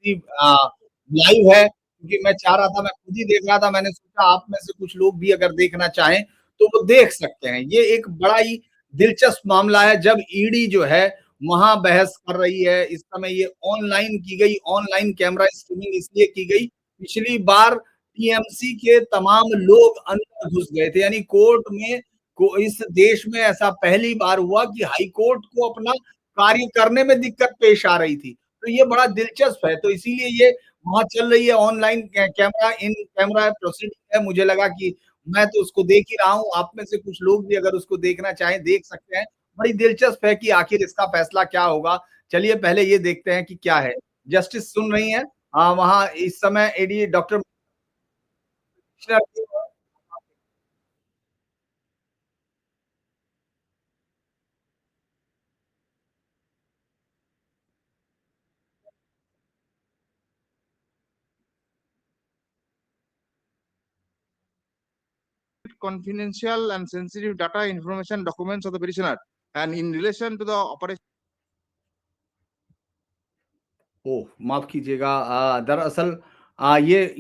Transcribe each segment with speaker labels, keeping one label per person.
Speaker 1: Live है, क्योंकि मैं चाह रहा था, मैं खुद ही देख रहा था, मैंने सोचा आप में से कुछ लोग भी अगर देखना चाहें, तो वो देख सकते हैं। ये एक बड़ा ही दिलचस्प मामला है, जब ईडी जो है वहाँ बहस कर रही है। इस समय ये ऑनलाइन की गई, ऑनलाइन कैमरा स्ट्रीमिंग इसलिए की गई, पिछली बार टीएमसी के तमाम लोग अंदर घुस गए थे, यानी कोर्ट में को इस देश में ऐसा पहली बार हुआ कि हाई कोर्ट को अपना कार्य करने में दिक्कत पेश आ रही थी। तो ये बड़ा दिलचस्प है, तो इसीलिए ये वहाँ चल रही है online camera in camera proceeding है। मुझे लगा कि मैं तो उसको देख ही रहा हूँ, आप में से कुछ लोग भी अगर उसको देखना चाहें देख सकते हैं। बड़ी दिलचस्प है कि आखिर इसका फैसला क्या होगा। चलिए पहले ये देखते हैं कि क्या है। जस्टिस सुन रही हैं, वहाँ इस समय एडी doctor
Speaker 2: confidential and sensitive data, information, documents of the petitioner, and in relation to the operation.
Speaker 1: ओह! माफ़ कीजिएगा, दरअसल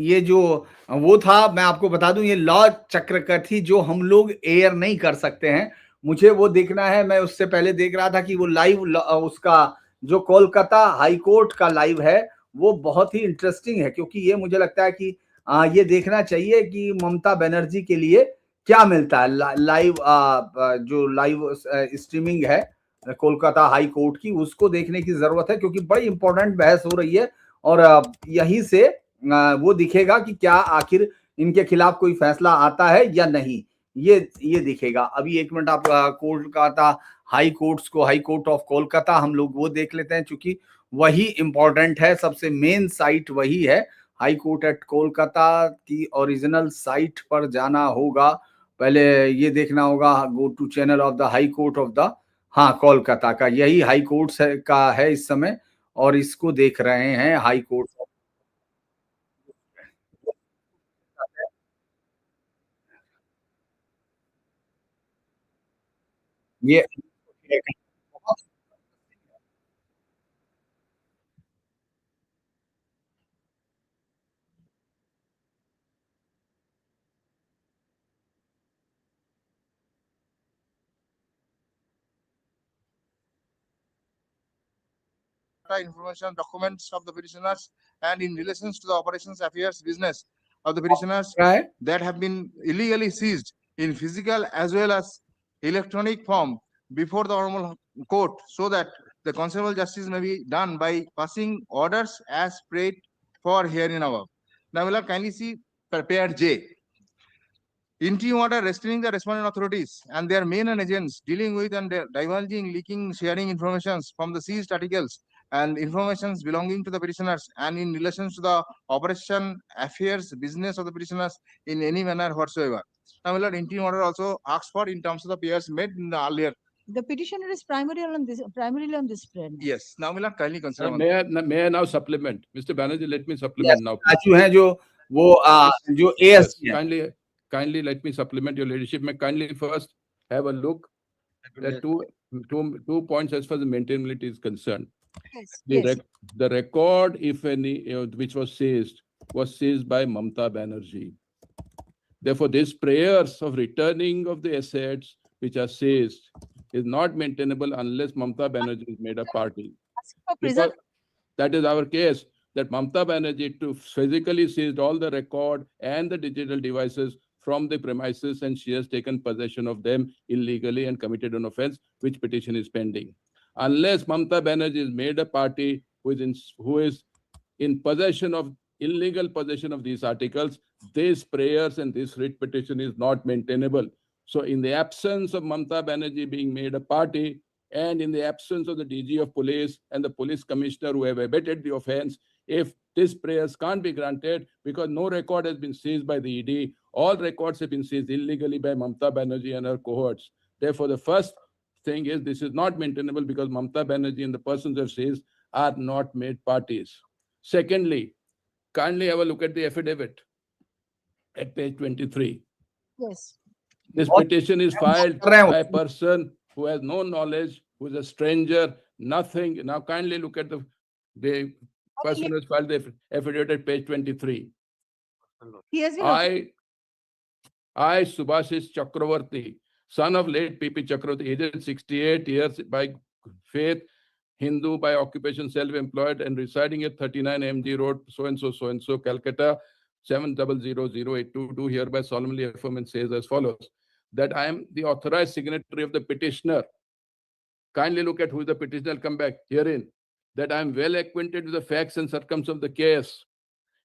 Speaker 1: ये जो वो था, मैं आपको बता दूँ, ये लॉ चक्रकथी जो हम लोग एयर नहीं कर सकते हैं, मुझे वो देखना है। मैं उससे पहले देख रहा था कि वो लाइव उसका जो कोलकाता हाई कोर्ट का लाइव है, वो बहुत ही इंटरेस्टिंग है, क्योंकि ये मुझे लगता है कि ये देखना चाहिए कि ममता बनर्जी के लिए क्या मिलता है। लाइव जो लाइव स्ट्रीमिंग है कोलकाता हाई कोर्ट की, उसको देखने की जरूरत है, क्योंकि बड़ी इंपॉर्टेंट बहस हो रही है। और यहीं से वो दिखेगा कि क्या आखिर इनके खिलाफ कोई फैसला आता है या नहीं, ये दिखेगा। अभी एक मिनट, आप कोलकाता हाई कोर्ट्स को, हाई कोर्ट ऑफ कोलकाता हम लोग वो देख लेते हैं, क्योंकि वही इंपॉर्टेंट है, सबसे मेन साइट वही है। हाई कोर्ट एट कोलकाता की ओरिजिनल साइट पर जाना होगा, पहले ये देखना होगा, go to channel of the high court of the, हाँ, कोलकाता का यही हाई कोर्ट का है इस समय, और इसको देख रहे हैं हाई कोर्ट। ये
Speaker 2: Information, documents of the petitioners, and in relations to the operations, affairs, business of the petitioners
Speaker 1: है
Speaker 2: that have been illegally seized in physical as well as electronic form before the normal court, so that the considerable justice may be done by passing orders as prayed for herein above. Now, will kindly see prepared J. Interim order restraining the respondent authorities and their men and agents dealing with and divulging, leaking, sharing informations from the seized articles and informations belonging to the petitioners and in relation to the operation, affairs, business of the petitioners in any manner whatsoever. Now, my lord, interim order also asks for in terms of the payers made in the earlier.
Speaker 3: The petitioner is primarily on this spread.
Speaker 2: Yes. Now, my lord, kindly consider.
Speaker 4: May I now supplement? Mr. Banerjee, let me supplement now.
Speaker 1: Raju हैं जो वो जो
Speaker 4: Yes,
Speaker 1: ASP
Speaker 4: kindly let me supplement your leadership. May kindly first have a look at two points as far as maintainability is concerned.
Speaker 3: Yes.
Speaker 4: The record, if any, which was seized by Mamta Banerjee. Therefore, these prayers of returning of the assets which are seized is not maintainable unless Mamta Banerjee is made a party. Because that is our case, that Mamta Banerjee to physically seized all the record and the digital devices from the premises, and she has taken possession of them illegally and committed an offense, which petition is pending. Unless Mamta Banerjee is made a party who is in possession of illegal possession of these articles, these prayers and this writ petition is not maintainable. So in the absence of Mamta Banerjee being made a party, and in the absence of the DG of police and the police commissioner who have abetted the offense, if these prayers can't be granted because no record has been seized by the ED, all records have been seized illegally by Mamta Banerjee and her cohorts. Therefore, the first thing is this is not maintainable because Mamta Banerjee and the persons who have seized are not made parties. Secondly, kindly have a look at the affidavit at page 23.
Speaker 3: Yes.
Speaker 4: This petition is filed by a person who has no knowledge, who is a stranger, nothing. Now kindly look at the person who has filed the affidavit at page 23.
Speaker 3: He has been.
Speaker 4: I, Subhashis Chakravarti, son of late P.P. Chakravarti, aged 68 years by faith, Hindu by occupation, self-employed, and residing at 39 MG Road, so-and-so, Calcutta, 700822, do hereby solemnly affirm and says as follows, that I am the authorized signatory of the petitioner. Kindly look at who is the petitioner. I'll come back herein. That I am well acquainted with the facts and circumstances of the case.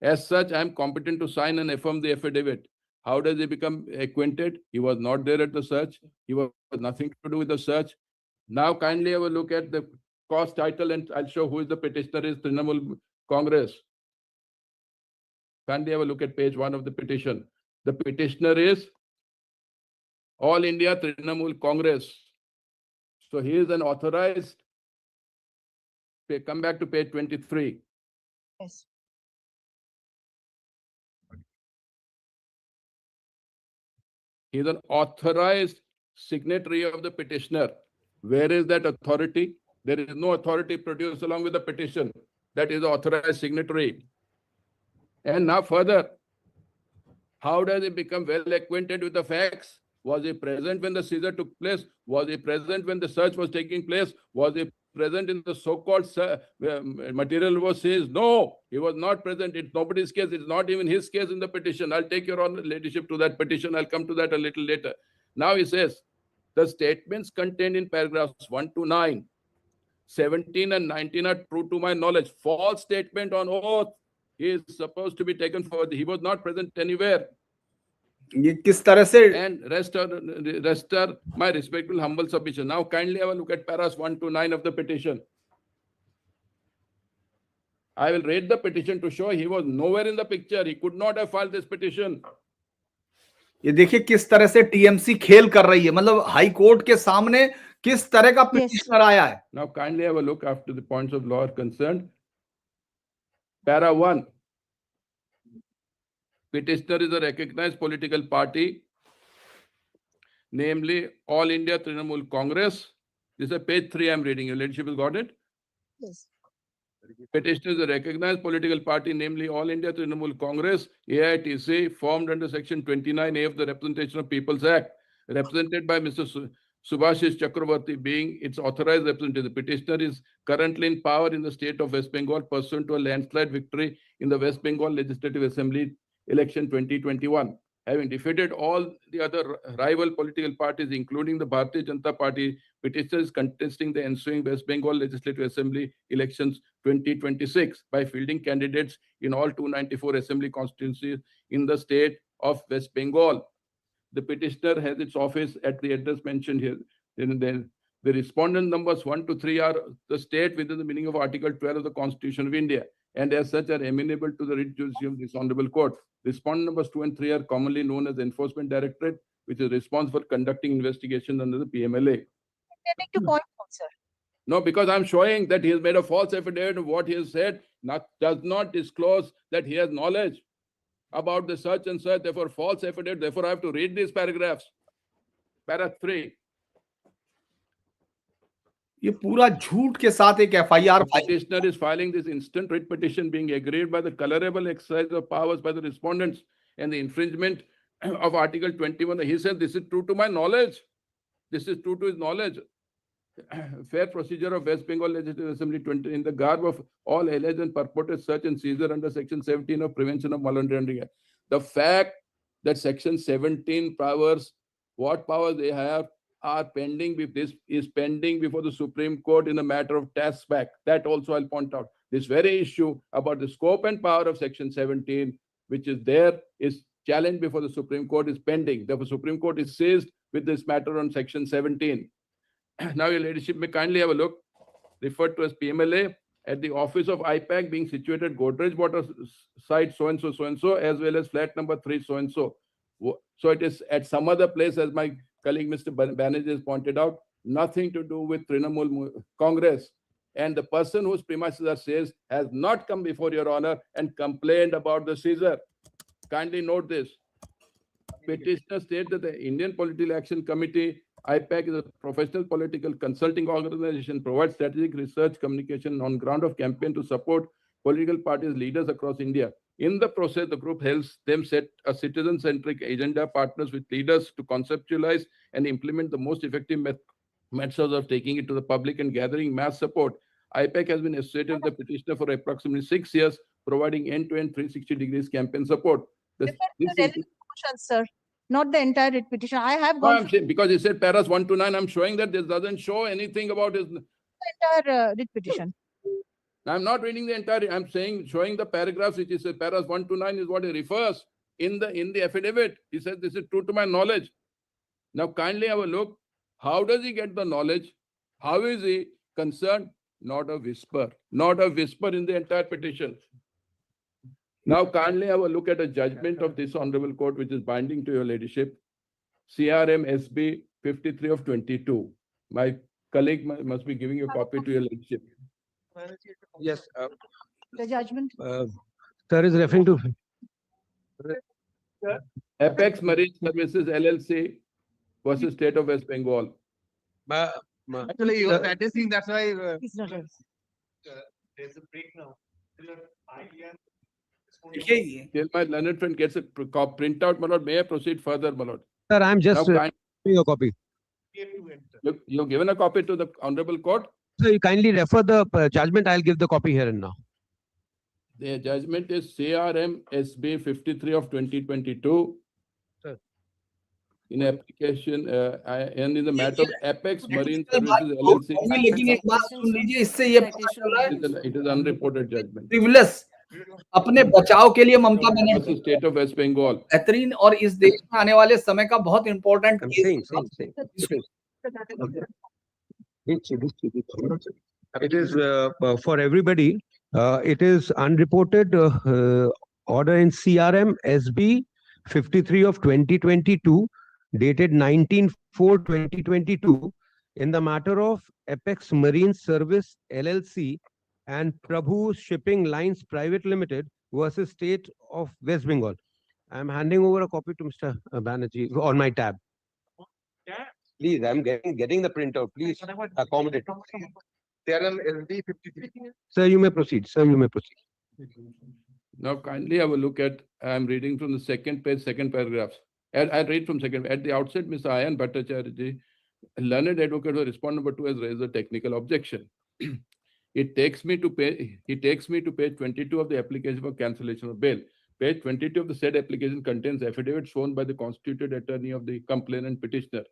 Speaker 4: As such, I am competent to sign and affirm the affidavit. How does he become acquainted? He was not there at the search. He was nothing to do with the search. Now, kindly have a look at the cause title, and I'll show who is the petitioner is Trinamool Congress. Kindly have a look at page 1 of the petition. The petitioner is All India Trinamool Congress. So he is an authorized. Come back to page 23.
Speaker 3: Yes.
Speaker 4: He is an authorized signatory of the petitioner. Where is that authority? There is no authority produced along with the petition. That is the authorized signatory. And now further, how does he become well acquainted with the facts? Was he present when the seizure took place? Was he present when the search was taking place? Was he present in the so-called material was seized? No, he was not present. It's nobody's case. It's not even his case in the petition. I'll take your honor, ladyship, to that petition. I'll come to that a little later. Now he says, the statements contained in paragraphs 1 to 9, 17 and 19 are true to my knowledge. False statement on oath. He is supposed to be taken forward. He was not present anywhere.
Speaker 1: ये किस तरह से
Speaker 4: And rest are my respectful humble submission. Now kindly have a look at paras 1 to 9 of the petition. I will read the petition to show he was nowhere in the picture. He could not have filed this petition.
Speaker 1: ये देखिए किस तरह से TMC खेल कर रही है, मतलब हाई कोर्ट के सामने किस तरह का पिटिशनर आया है.
Speaker 4: Now kindly have a look after the points of law are concerned. Para 1. Petitioner is a recognized political party, namely All India Trinamool Congress. This is page 3 I'm reading. Your ladyship has got it?
Speaker 3: Yes.
Speaker 4: Petitioner is a recognized political party, namely All India Trinamool Congress, AITC, formed under Section 29A of the Representation of People's Act, represented by Mr. Subhashis Chakravarti, being its authorized representative. The petitioner is currently in power in the state of West Bengal, pursuant to a landslide victory in the West Bengal Legislative Assembly election 2021. Having defeated all the other rival political parties, including the Bharatiya Janata Party, petitioner is contesting the ensuing West Bengal Legislative Assembly elections 2026 by fielding candidates in all 294 assembly constituencies in the state of West Bengal. The petitioner has its office at the address mentioned here. The respondent numbers 1 to 3 are the state within the meaning of Article 12 of the Constitution of India, and as such are amenable to the writ jurisdiction of this honorable court. Respondent numbers 2 and 3 are commonly known as Enforcement Directorate, which is responsible for conducting investigations under the PMLA.
Speaker 3: Getting to point out, sir.
Speaker 4: No, because I'm showing that he has made a false affidavit of what he has said, does not disclose that he has knowledge about the search and search, therefore false affidavit. Therefore, I have to read these paragraphs. Para 3.
Speaker 1: ये पूरा झूठ के साथ एक FIR.
Speaker 4: The petitioner is filing this instant writ petition being agreed by the colorable exercise of powers by the respondents and the infringement of Article 21. He said, this is true to my knowledge. This is true to his knowledge. Fair procedure of West Bengal Legislative Assembly 20 in the garb of all alleged and purported search and seizure under Section 17 of Prevention of Malundering. The fact that Section 17 powers, what powers they have, are pending. This is pending before the Supreme Court in the matter of tax back. That also I'll point out. This very issue about the scope and power of Section 17, which is there, is challenged before the Supreme Court, is pending. The Supreme Court is seized with this matter on Section 17. Now, your ladyship may kindly have a look, referred to as PMLA, at the office of IPAC being situated Godrej Water site so-and-so, as well as flat number 3 so-and-so. So it is at some other place, as my colleague Mr. Banerjee has pointed out, nothing to do with Trinamool Congress. And the person whose premises are seized has not come before your honor and complained about the seizure. Kindly note this. Petitioner states that the Indian Political Action Committee, IPAC, is a professional political consulting organization, provides strategic research communication on ground of campaign to support political parties, leaders across India. In the process, the group helps them set a citizen-centric agenda, partners with leaders to conceptualize and implement the most effective methods of taking it to the public and gathering mass support. IPAC has been associated with the petitioner for approximately 6 years, providing end-to-end 360 degrees campaign support.
Speaker 3: Refer to the relevant portion, sir, not the entire writ petition. I have
Speaker 4: No,
Speaker 3: gone
Speaker 4: I'm saying because he said paras 1 to 9, I'm showing that this doesn't show anything about his.
Speaker 3: through the entire writ petition.
Speaker 4: I'm not reading the entire. I'm saying showing the paragraphs which is paras 1 to 9 is what he refers in the affidavit. He says this is true to my knowledge. Now kindly have a look. How does he get the knowledge? How is he concerned? Not a whisper. Not a whisper in the entire petition. Now kindly have a look at a judgment of this honorable court which is binding to your ladyship. CRM SB 53 of 22. My colleague must be giving a copy to your ladyship.
Speaker 5: Yes,
Speaker 3: The judgment.
Speaker 5: sir is referring to.
Speaker 4: Apex Marine Services LLC versus State of West Bengal.
Speaker 2: Actually, you are addressing, that's why.
Speaker 3: It's not a-
Speaker 6: There's a break now.
Speaker 1: देखिए
Speaker 4: Till my learned friend gets a printout, my lord, may I proceed further, my lord?
Speaker 5: Sir, I'm just
Speaker 4: Now,
Speaker 5: your copy.
Speaker 4: you've given a copy to the honorable court.
Speaker 5: So you kindly refer the judgment. I'll give the copy here and now.
Speaker 4: The judgment is CRM SB 53 of 2022.
Speaker 5: Sir.
Speaker 4: In application and in the matter of Apex Marine
Speaker 1: technical बात
Speaker 4: Services
Speaker 1: तो
Speaker 4: LLC,
Speaker 1: होगी, लेकिन एक बात सुन लीजिए, इससे ये पता चल रहा है
Speaker 4: it is unreported judgment.
Speaker 1: Privilege अपने बचाव के लिए Mamata Banerjee
Speaker 4: Versus State of West Bengal.
Speaker 1: बेहतरीन और इस देश में आने वाले समय का बहुत important
Speaker 5: I'm saying. It is for everybody. It is unreported order in CRM SB 53 of 2022, dated 19/4/2022, in the matter of Apex Marine Service LLC and Prabhu Shipping Lines Private Limited versus State of West Bengal. I am handing over a copy to Mr. Banerjee on my tab. Please, I am getting the printout. Please accommodate.
Speaker 2: CRM SB 53.
Speaker 5: Sir, you may proceed. Sir, you may proceed.
Speaker 4: Now kindly have a look at, I am reading from the second page, second paragraph. And I read from second. At the outset, Mr. Ayan Bhattacharya, learned advocate who respond number 2 has raised a technical objection. He takes me to page 22 of the application for cancellation of bail. Page 22 of the said application contains affidavit sworn by the constituted attorney of the complainant petitioner.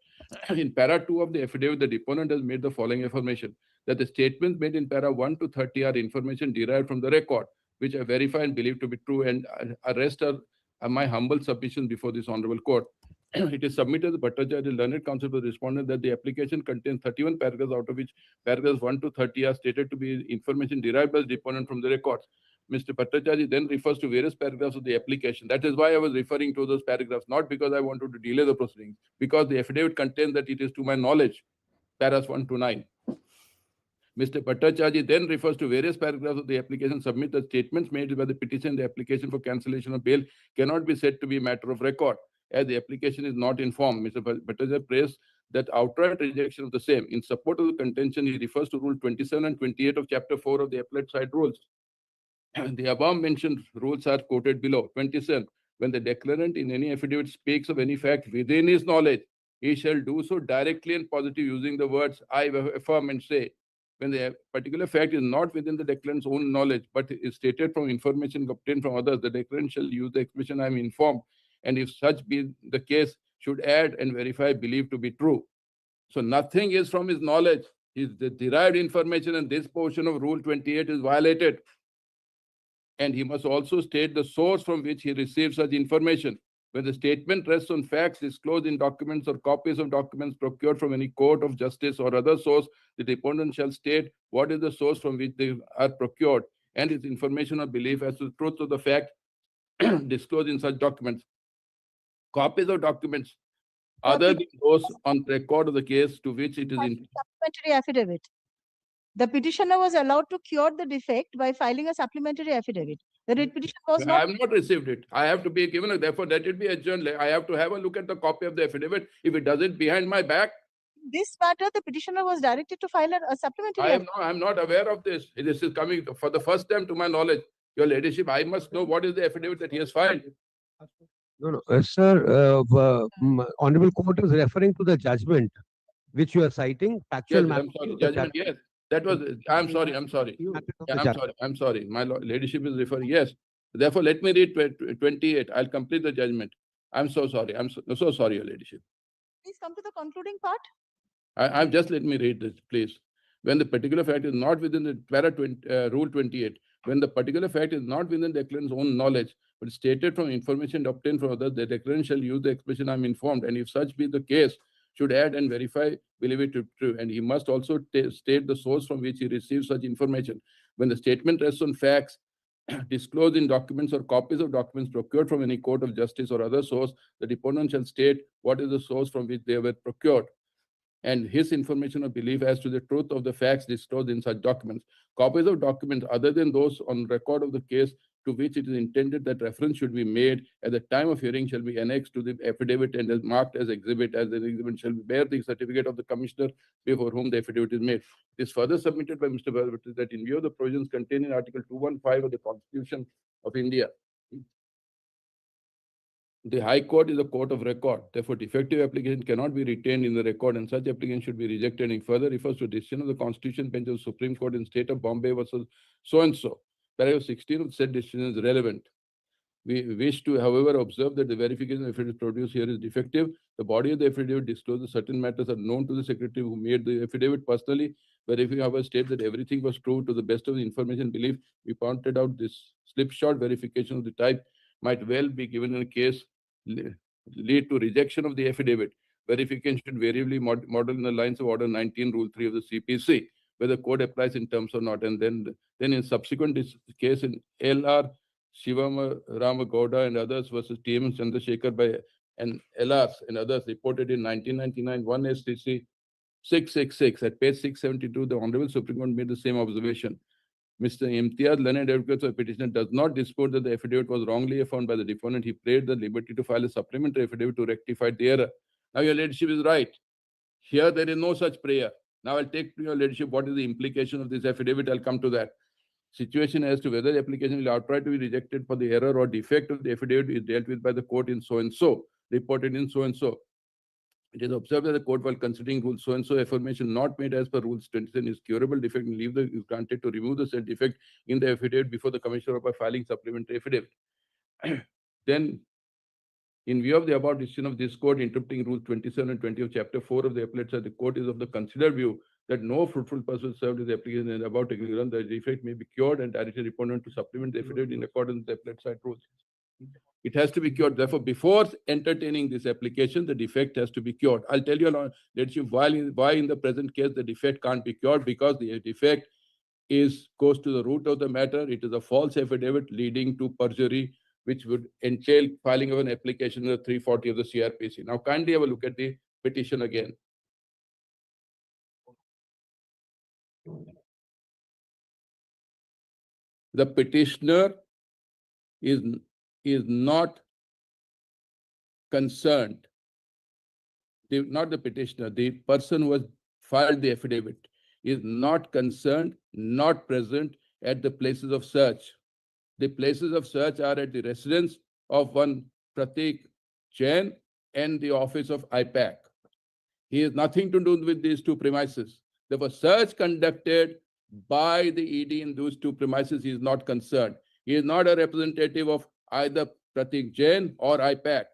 Speaker 4: In para 2 of the affidavit, the deponent has made the following affirmation, that the statements made in para 1 to 30 are information derived from the record, which I verify and believe to be true, and rest are my humble submission before this honorable court. It is submitted to Bhattacharya, learned counsel to the respondent, that the application contains 31 paragraphs, out of which paragraphs 1 to 30 are stated to be information derived by the deponent from the records. Mr. Bhattacharya then refers to various paragraphs of the application. That is why I was referring to those paragraphs, not because I wanted to delay the proceedings, because the affidavit contains that it is to my knowledge, paras 1 to 9. Mr. Bhattacharya then refers to various paragraphs of the application, submit that statements made by the petition, the application for cancellation of bail cannot be said to be a matter of record, as the application is not informed. Mr. Bhattacharya praised that outright rejection of the same. In support of the contention, he refers to Rule 27 and 28 of Chapter 4 of the Appellate Side Rules. The above mentioned rules are quoted below. 27. When the declarant in any affidavit speaks of any fact within his knowledge, he shall do so directly and positively using the words I affirm and say. When the particular fact is not within the declarant's own knowledge, but is stated from information obtained from others, the declarant shall use the expression I am informed, and if such be the case, should add and verify believed to be true. So nothing is from his knowledge. His derived information, and this portion of Rule 28 is violated. And he must also state the source from which he receives such information. When the statement rests on facts disclosed in documents or copies of documents procured from any court of justice or other source, the deponent shall state what is the source from which they are procured and its information or belief as to the truth of the fact disclosed in such documents. Copies of documents other than those on record of the case to which it is in.
Speaker 3: Supplementary affidavit. The petitioner was allowed to cure the defect by filing a supplementary affidavit. The writ petition was
Speaker 4: I
Speaker 3: not.
Speaker 4: have not received it. I have to be given, therefore let it be adjourned. I have to have a look at the copy of the affidavit. If it does it behind my back,
Speaker 3: this matter, the petitioner was directed to file a supplementary.
Speaker 4: I'm not aware of this. This is coming for the first time to my knowledge. Your ladyship, I must know what is the affidavit that he has filed.
Speaker 5: No, sir, Honorable Court is referring to the judgment which you are citing. Factual
Speaker 4: Yes, I'm sorry. Judgment, yes. That was, I'm sorry. I'm sorry. My ladyship is referring, yes. Therefore, let me read 28. I'll complete the judgment. I'm so sorry. I'm so sorry, your ladyship.
Speaker 3: Please come to the concluding part.
Speaker 4: I'm just let me read this, please. When the particular fact is not within the Rule 28, when the particular fact is not within the declarant's own knowledge, but stated from information obtained from others, the declarant shall use the expression "I'm informed," and if such be the case, should add and verify, believe it to be true. And he must also state the source from which he receives such information. When the statement rests on facts disclosed in documents or copies of documents procured from any court of justice or other source, the deponent shall state what is the source from which they were procured, and his information or belief as to the truth of the facts disclosed in such documents. Copies of documents other than those on record of the case to which it is intended that reference should be made at the time of hearing shall be annexed to the affidavit and is marked as exhibit, as an exhibit shall bear the certificate of the commissioner before whom the affidavit is made. It is further submitted by Mr. Velvet that in view of the provisions contained in Article 215 of the Constitution of India, the High Court is a court of record. Therefore, defective application cannot be retained in the record, and such application should be rejected. And further refers to decision of the Constitution Bench of the Supreme Court in State of Bombay versus so and so. Paragraph 16 of said decision is relevant. We wish to, however, observe that the verification of affidavit produced here is defective. The body of the affidavit discloses certain matters are known to the secretary who made the affidavit personally. Verifying, however, states that everything was true to the best of the information belief. We pointed out this slipshod verification of the type might well be given in a case lead to rejection of the affidavit. Verification should variably model in the lines of Order 19, Rule 3 of the CPC, whether code applies in terms or not. And then in subsequent case in L.R. Shivama Ramagowda and others versus T.M. Chandrasekhar by and LRs and others reported in 1999, 1 STC 666 at page 672, the Honorable Supreme Court made the same observation. Mr. Imtiaz, learned advocate of the petitioner, does not dispute that the affidavit was wrongly affirmed by the deponent. He prayed the liberty to file a supplementary affidavit to rectify the error. Now, your ladyship is right. Here, there is no such prayer. Now, I'll take to your ladyship what is the implication of this affidavit. I'll come to that. Situation as to whether the application will outright be rejected for the error or defect of the affidavit is dealt with by the court in so and so, reported in so and so. It is observed that the court, while considering rule so and so, affirmation not made as per rules 27 is curable defect and is granted to remove the said defect in the affidavit before the commissioner by filing supplementary affidavit. Then, in view of the above decision of this court interpreting rules 27 and 20 of chapter 4 of the appellate side, the court is of the considered view that no fruitful person served with the application and about technical the defect may be cured and directed the opponent to supplement the affidavit in accordance with the appellate side rules. It has to be cured. Therefore, before entertaining this application, the defect has to be cured. I'll tell you, why in the present case the defect can't be cured, because the defect goes to the root of the matter. It is a false affidavit leading to perjury, which would entail filing of an application under 340 of the CRPC. Now, kindly have a look at the petition again. The petitioner is not concerned, not the petitioner, the person who has filed the affidavit is not concerned, not present at the places of search. The places of search are at the residence of one Pratik Jain and the office of IPAC. He has nothing to do with these two premises. There was search conducted by the ED in those two premises. He is not concerned. He is not a representative of either Pratik Jain or IPAC.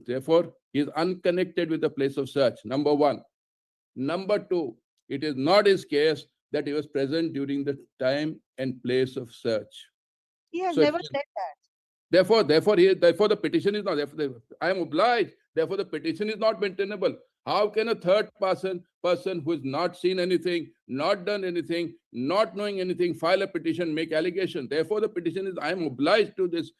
Speaker 4: Therefore, he is unconnected with the place of search, number one. Number two, it is not his case that he was present during the time and place of search.
Speaker 3: He has never said that.
Speaker 4: Therefore, the petition is not. I am obliged. Therefore, the petition is not maintainable. How can a third person who has not seen anything, not done anything, not knowing anything, file a petition, make allegation? Therefore, the petition is. I am obliged to this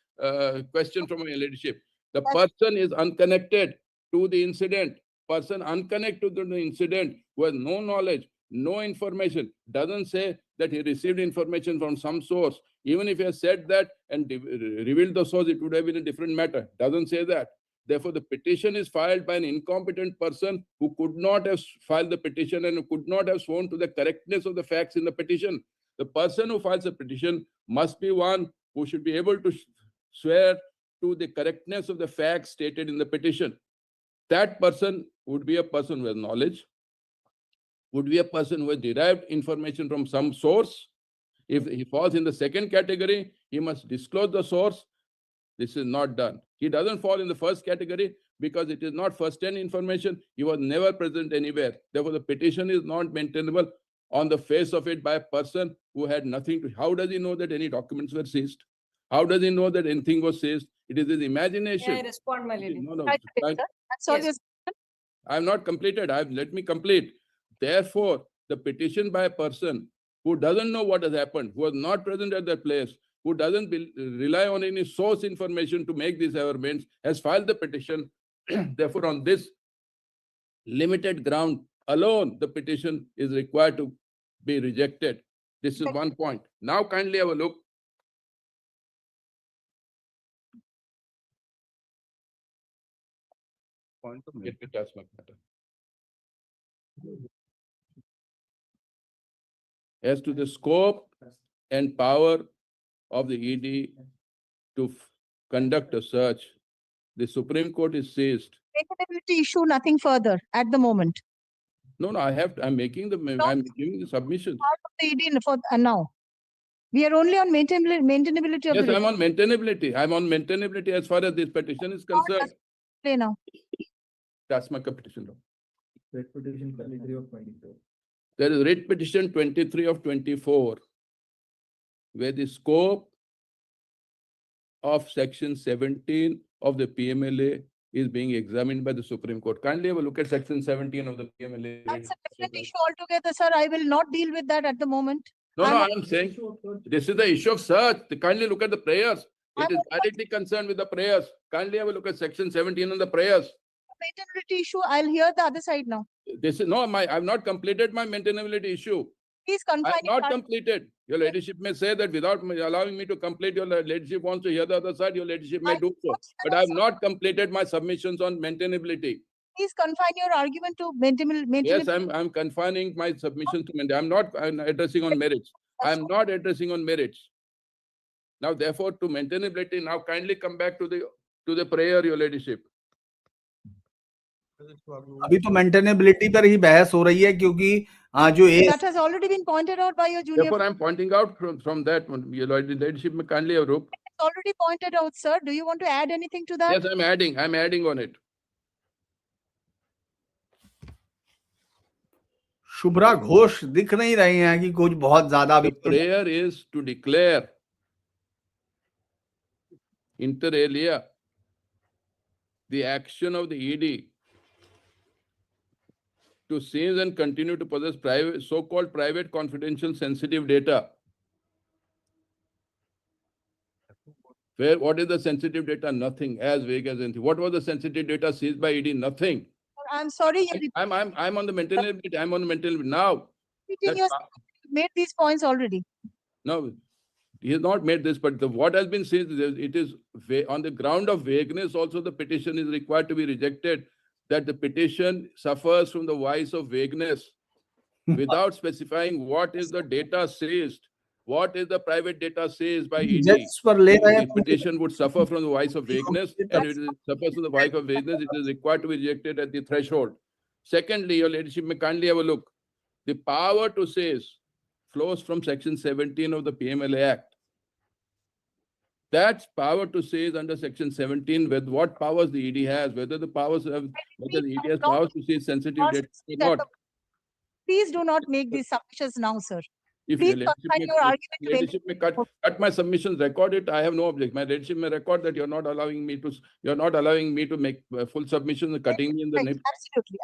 Speaker 4: question from my leadership. The person is unconnected to the incident. Person unconnected to the incident who has no knowledge, no information, doesn't say that he received information from some source. Even if he has said that and revealed the source, it would have been a different matter. Doesn't say that. Therefore, the petition is filed by an incompetent person who could not have filed the petition and who could not have sworn to the correctness of the facts in the petition. The person who files a petition must be one who should be able to swear to the correctness of the facts stated in the petition. That person would be a person with knowledge, would be a person who has derived information from some source. If he falls in the second category, he must disclose the source. This is not done. He doesn't fall in the first category because it is not first-hand information. He was never present anywhere. Therefore, the petition is not maintainable on the face of it by a person who had nothing to. How does he know that any documents were seized? How does he know that anything was seized? It is his imagination.
Speaker 7: May I respond, my lady?
Speaker 4: No, no.
Speaker 3: Right, sir. That's all
Speaker 7: Yes.
Speaker 4: I have not completed. Let me complete. Therefore, the petition by a person who doesn't know what has happened, who was not present at that place, who doesn't rely on any source information to make these averments, has filed the petition. Therefore, on this limited ground alone, the petition is required to be rejected. This is one point. Now, kindly have a look. Get the task matter. As to the scope and power of the ED to conduct a search, the Supreme Court is seized.
Speaker 3: Maintainability issue, nothing further at the moment.
Speaker 4: No, I'm making I'm giving the submission.
Speaker 3: Part of the ED for now. We are only on maintainability of
Speaker 4: Yes,
Speaker 3: the
Speaker 4: I'm on maintainability. I'm on maintainability as far as this petition is concerned.
Speaker 3: play now.
Speaker 4: That's my petition.
Speaker 6: Writ petition 23 of 24.
Speaker 4: There is writ petition 23 of 24, where the scope of section 17 of the PMLA is being examined by the Supreme Court. Kindly have a look at section 17 of the PMLA.
Speaker 3: That's a different issue altogether, sir. I will not deal with that at the moment.
Speaker 4: No, I'm saying this is the issue of search. Kindly look at the prayers. It is directly concerned with the prayers. Kindly have a look at section 17 on the prayers.
Speaker 3: Maintainability issue, I'll hear the other side now.
Speaker 4: This is I've not completed my maintainability issue.
Speaker 3: Please
Speaker 4: I
Speaker 3: confine
Speaker 4: have not
Speaker 3: it.
Speaker 4: completed. Your ladyship may say that without allowing me to complete, your ladyship wants to hear the other side, your ladyship may do so. But I have not completed my submissions on maintainability.
Speaker 3: Please confine your argument to maintainability.
Speaker 4: Yes, I'm confining my submissions to maintainability. I'm addressing on merits. I'm not addressing on merits. Now, therefore, to maintainability, now kindly come back to the prayer, your ladyship.
Speaker 1: अभी तो maintainability पर ही बहस हो रही है क्योंकि जो
Speaker 3: That has already been pointed out by your junior.
Speaker 4: Therefore, I'm pointing out from that one. Your ladyship may kindly have look.
Speaker 3: It's already pointed out, sir. Do you want to add anything to that?
Speaker 4: Yes, I'm adding on it.
Speaker 1: Shubhra Ghosh दिख नहीं रही हैं कि कुछ बहुत ज्यादा
Speaker 4: The prayer is to declare inter alia the action of the ED to seize and continue to possess private, so-called private, confidential, sensitive data. What is the sensitive data? Nothing. As vague as anything. What was the sensitive data seized by ED? Nothing.
Speaker 3: I'm sorry.
Speaker 4: I'm on the maintainability. I'm on the maintainability now.
Speaker 3: You made these points already.
Speaker 4: No, he has not made this, but what has been said, it is on the ground of vagueness also the petition is required to be rejected, that the petition suffers from the vice of vagueness without specifying what is the data seized, what is the private data seized by ED. The petition would suffer from the vice of vagueness, and if it suffers from the vice of vagueness, it is required to be rejected at the threshold. Secondly, your ladyship may kindly have a look. The power to seize flows from section 17 of the PMLA Act. That power to seize under section 17, with what powers the ED has, whether the ED has powers to seize sensitive data or not.
Speaker 3: Please do not make these submissions now, sir.
Speaker 4: If
Speaker 3: Please
Speaker 4: your ladyship may cut my submissions, record it. I have no objection. My ladyship may record that you're not allowing me to make full submissions and cutting me in the nip.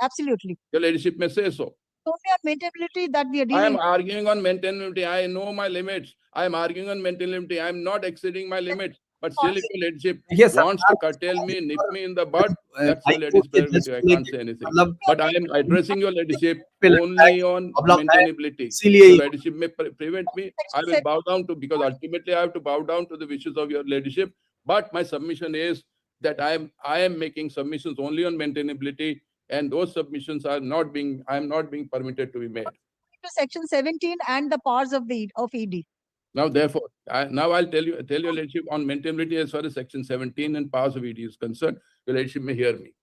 Speaker 3: Absolutely.
Speaker 4: Your ladyship may say so.
Speaker 3: Only on maintainability that we are dealing.
Speaker 4: I am arguing on maintainability. I know my limits. I am arguing on maintainability. I am not exceeding my limits. But still, if your ladyship wants to curtail me, nip me in the bud, that's your ladyship's prerogative. I can't say anything. But I am addressing your ladyship only on maintainability. Your ladyship may prevent me. I will bow down to, because ultimately I have to bow down to the wishes of your ladyship. But my submission is that I am making submissions only on maintainability, and those submissions are not being, I am not being permitted to be made.
Speaker 3: To section 17 and the powers of ED.
Speaker 4: Now, therefore, now I'll tell your Lordship on maintainability as far as section 17 and powers of ED is concerned. Your Lordship may hear me.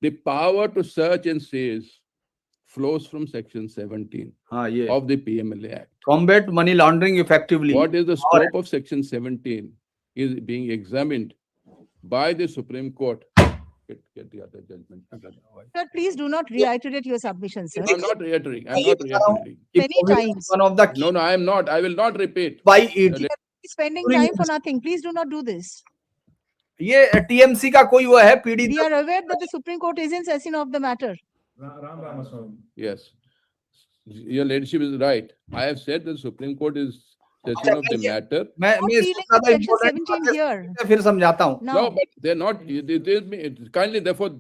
Speaker 4: The power to search and seize flows from section 17
Speaker 1: yeah.
Speaker 4: of the PMLA Act.
Speaker 1: Combat money laundering effectively.
Speaker 4: What is the scope of section 17 is being examined by the Supreme Court. Get the other judgment.
Speaker 3: Sir, please do not reiterate your submission, sir.
Speaker 4: I'm not reiterating. I'm not reiterating.
Speaker 3: Many times.
Speaker 1: One of the
Speaker 4: No, I am not. I will not repeat.
Speaker 1: by ED.
Speaker 3: Spending time for nothing. Please do not do this.
Speaker 1: ये TMC का कोई वो है PD.
Speaker 3: We are aware that the Supreme Court is in session of the matter.
Speaker 4: Yes. Your Lordship is right. I have said the Supreme Court is session of the matter.
Speaker 1: मैं
Speaker 3: Not
Speaker 1: इससे
Speaker 3: dealing
Speaker 1: ज्यादा
Speaker 3: with section
Speaker 1: important
Speaker 3: 17 here.
Speaker 1: फिर समझाता हूँ.
Speaker 4: No,
Speaker 3: Now,
Speaker 4: but they're not. Kindly, therefore,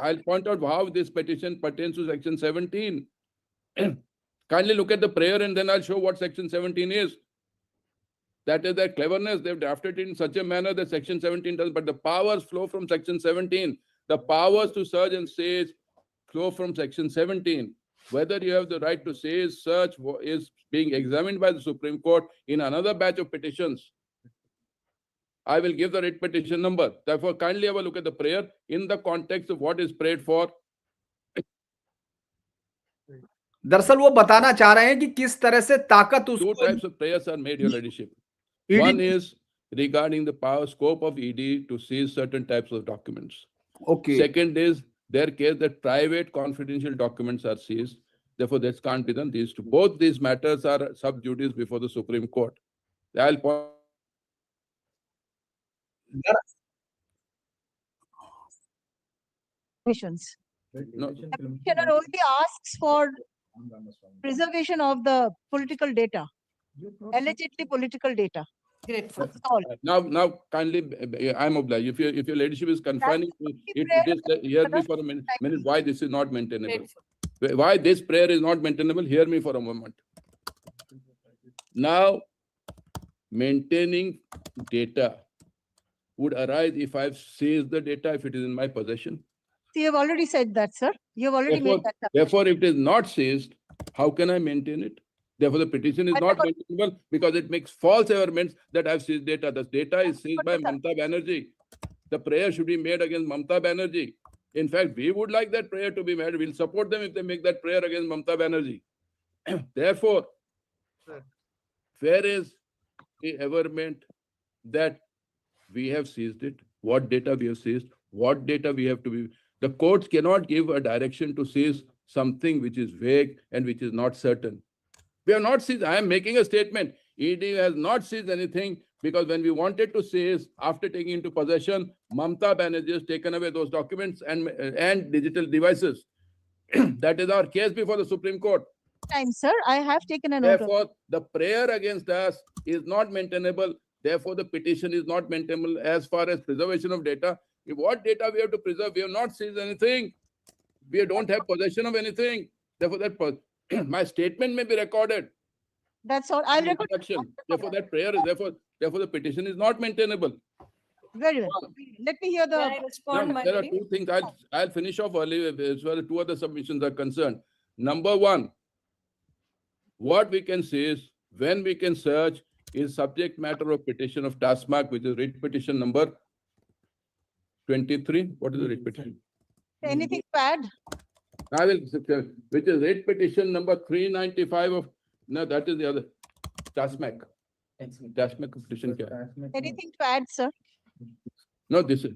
Speaker 4: I'll point out how this petition pertains to section 17. Kindly look at the prayer and then I'll show what section 17 is. That is their cleverness. They've drafted it in such a manner that section 17 does, but the powers flow from section 17. The powers to search and seize flow from section 17. Whether you have the right to seize, search is being examined by the Supreme Court in another batch of petitions. I will give the writ petition number. Therefore, kindly have a look at the prayer in the context of what is prayed for.
Speaker 1: दरअसल वो बताना चाह रहे हैं कि किस तरह से ताकत
Speaker 4: Two
Speaker 1: उसको
Speaker 4: types of prayers are made, Your Ladyship.
Speaker 1: ED
Speaker 4: One is regarding the power scope of ED to seize certain types of documents.
Speaker 1: Okay.
Speaker 4: Second is their case that private confidential documents are seized. Therefore, this can't be done. These two, both these matters are sub judice before the Supreme Court. I'll point.
Speaker 3: Commissions.
Speaker 4: No.
Speaker 3: The petitioner only asks for preservation of the political data, allegedly political data.
Speaker 7: Grateful.
Speaker 3: That's all.
Speaker 4: Now, kindly, I'm obliged. If your ladyship is confining it, hear me for a minute. Why this is not maintainable? Why this prayer is not maintainable? Hear me for a moment. Now, maintaining data would arise if I've seized the data, if it is in my possession.
Speaker 3: So you have already said that, sir. You have already made that. submission.
Speaker 4: Therefore, if it is not seized, how can I maintain it? Therefore, the petition is not maintainable because it makes false averments that I've seized data. The data is seized by Mamta Banerjee. The prayer should be made against Mamta Banerjee. In fact, we would like that prayer to be made. We'll support them if they make that prayer against Mamta Banerjee. Therefore, where is the averment that we have seized it? What data we have seized? What data we have to be? The courts cannot give a direction to seize something which is vague and which is not certain. We have not seized. I am making a statement. ED has not seized anything because when we wanted to seize, after taking into possession, Mamta Banerjee has taken away those documents and digital devices. That is our case before the Supreme Court.
Speaker 3: Time, sir. I have taken a note of.
Speaker 4: Therefore, the prayer against us is not maintainable. Therefore, the petition is not maintainable as far as preservation of data. What data we have to preserve? We have not seized anything. We don't have possession of anything. Therefore, that my statement may be recorded.
Speaker 3: That's all. I'll record.
Speaker 4: Therefore, that prayer is therefore the petition is not maintainable.
Speaker 3: Very well. Let me hear
Speaker 7: Can
Speaker 3: the.
Speaker 7: I respond, my
Speaker 4: There are
Speaker 7: lady?
Speaker 4: two things. I'll finish off early as well as two other submissions are concerned. Number one, what we can say is when we can search is subject matter of petition of TASMAC, which is writ petition number 23. What is the writ petition?
Speaker 3: Anything bad?
Speaker 4: I will, which is writ petition number 395 of, no, that is the other, TASMAC. TASMAC petition.
Speaker 3: Anything bad, sir?
Speaker 4: No, this is.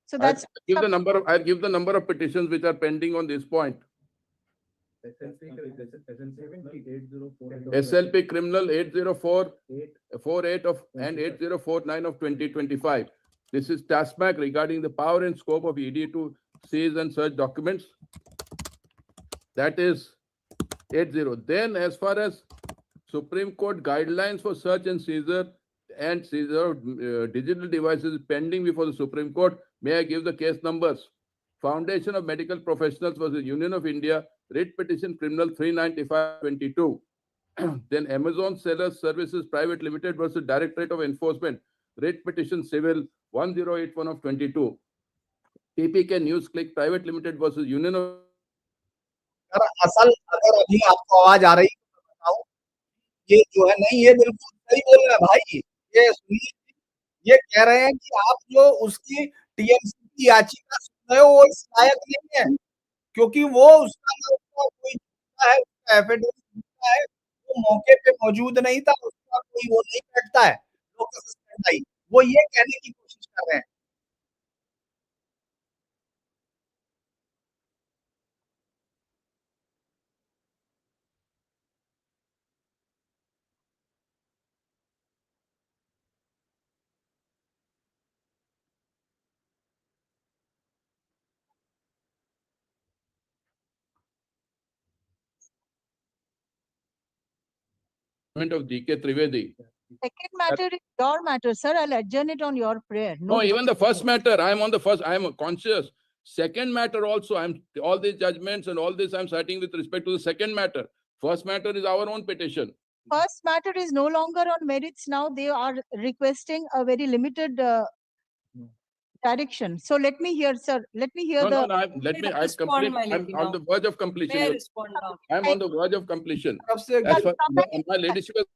Speaker 3: So that's.
Speaker 4: I'll give the number of petitions which are pending on this point. SLP criminal 80448 of and 8049 of 2025. This is TASMAC regarding the power and scope of ED to seize and search documents. That is 80. Then as far as Supreme Court guidelines for search and seizure of digital devices pending before the Supreme Court, may I give the case numbers? Foundation of Medical Professionals versus Union of India, writ petition criminal 395/22. Then Amazon Sellers Services Private Limited versus Directorate of Enforcement, Writ Petition Civil 1081 of 22. TPK News Click Private Limited versus Union of
Speaker 1: असल अगर अभी आपको आवाज आ रही है तो बताओ, ये जो है नहीं, ये बिल्कुल सही बोल रहे हैं भाई। ये सुनिए, ये कह रहे हैं कि आप जो उसकी टीएमसी की याचिका सुन रहे हो वो इस लायक नहीं है, क्योंकि वो उसका ना उसका कोई है, उसका एफिडेविट है, वो मौके पे मौजूद नहीं था, उसका कोई वो नहीं बैठता है, लोकस स्टैंडाई। वो ये कहने की कोशिश कर रहे हैं।
Speaker 4: of DK Trivedi.
Speaker 3: Second matter is your matter, sir. I'll adjourn it on your prayer.
Speaker 4: No, even the first matter, I am on the first, I am conscious. Second matter also, all these judgments and all this I'm citing with respect to the second matter. First matter is our own petition.
Speaker 3: First matter is no longer on merits now. They are requesting a very limited direction. So let me hear, sir. Let me hear
Speaker 4: No,
Speaker 3: the.
Speaker 4: I'm on the verge of completion.
Speaker 7: May I respond now?
Speaker 4: I'm on the verge of completion.
Speaker 1: तरफ से
Speaker 4: As far my ladyship is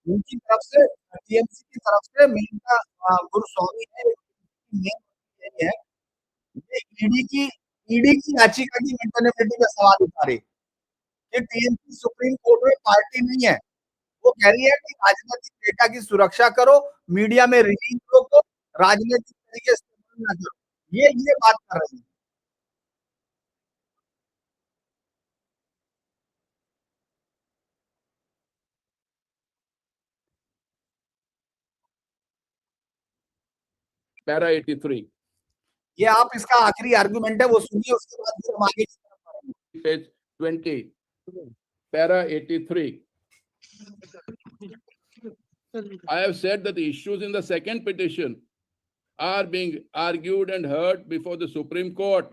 Speaker 1: उनकी तरफ से TMC की तरफ से मेनका गुरुस्वामी है, यही है, ये ईडी की याचिका की मेंटेनेबिलिटी का सवाल उठा रही है। ये टीएमसी सुप्रीम कोर्ट में पार्टी नहीं है, वो कह रही है कि राजनीतिक डेटा की सुरक्षा करो, मीडिया में रिलीज करो, राजनीतिक तरीके से ना करो, ये बात कर रही है।
Speaker 4: para 83.
Speaker 1: ये आप इसका आखिरी आर्गुमेंट है, वो सुनिए, उसके बाद फिर हम आगे की तरफ बढ़ेंगे।
Speaker 4: Page 20, para 83. I have said that the issues in the second petition are being argued and heard before the Supreme Court.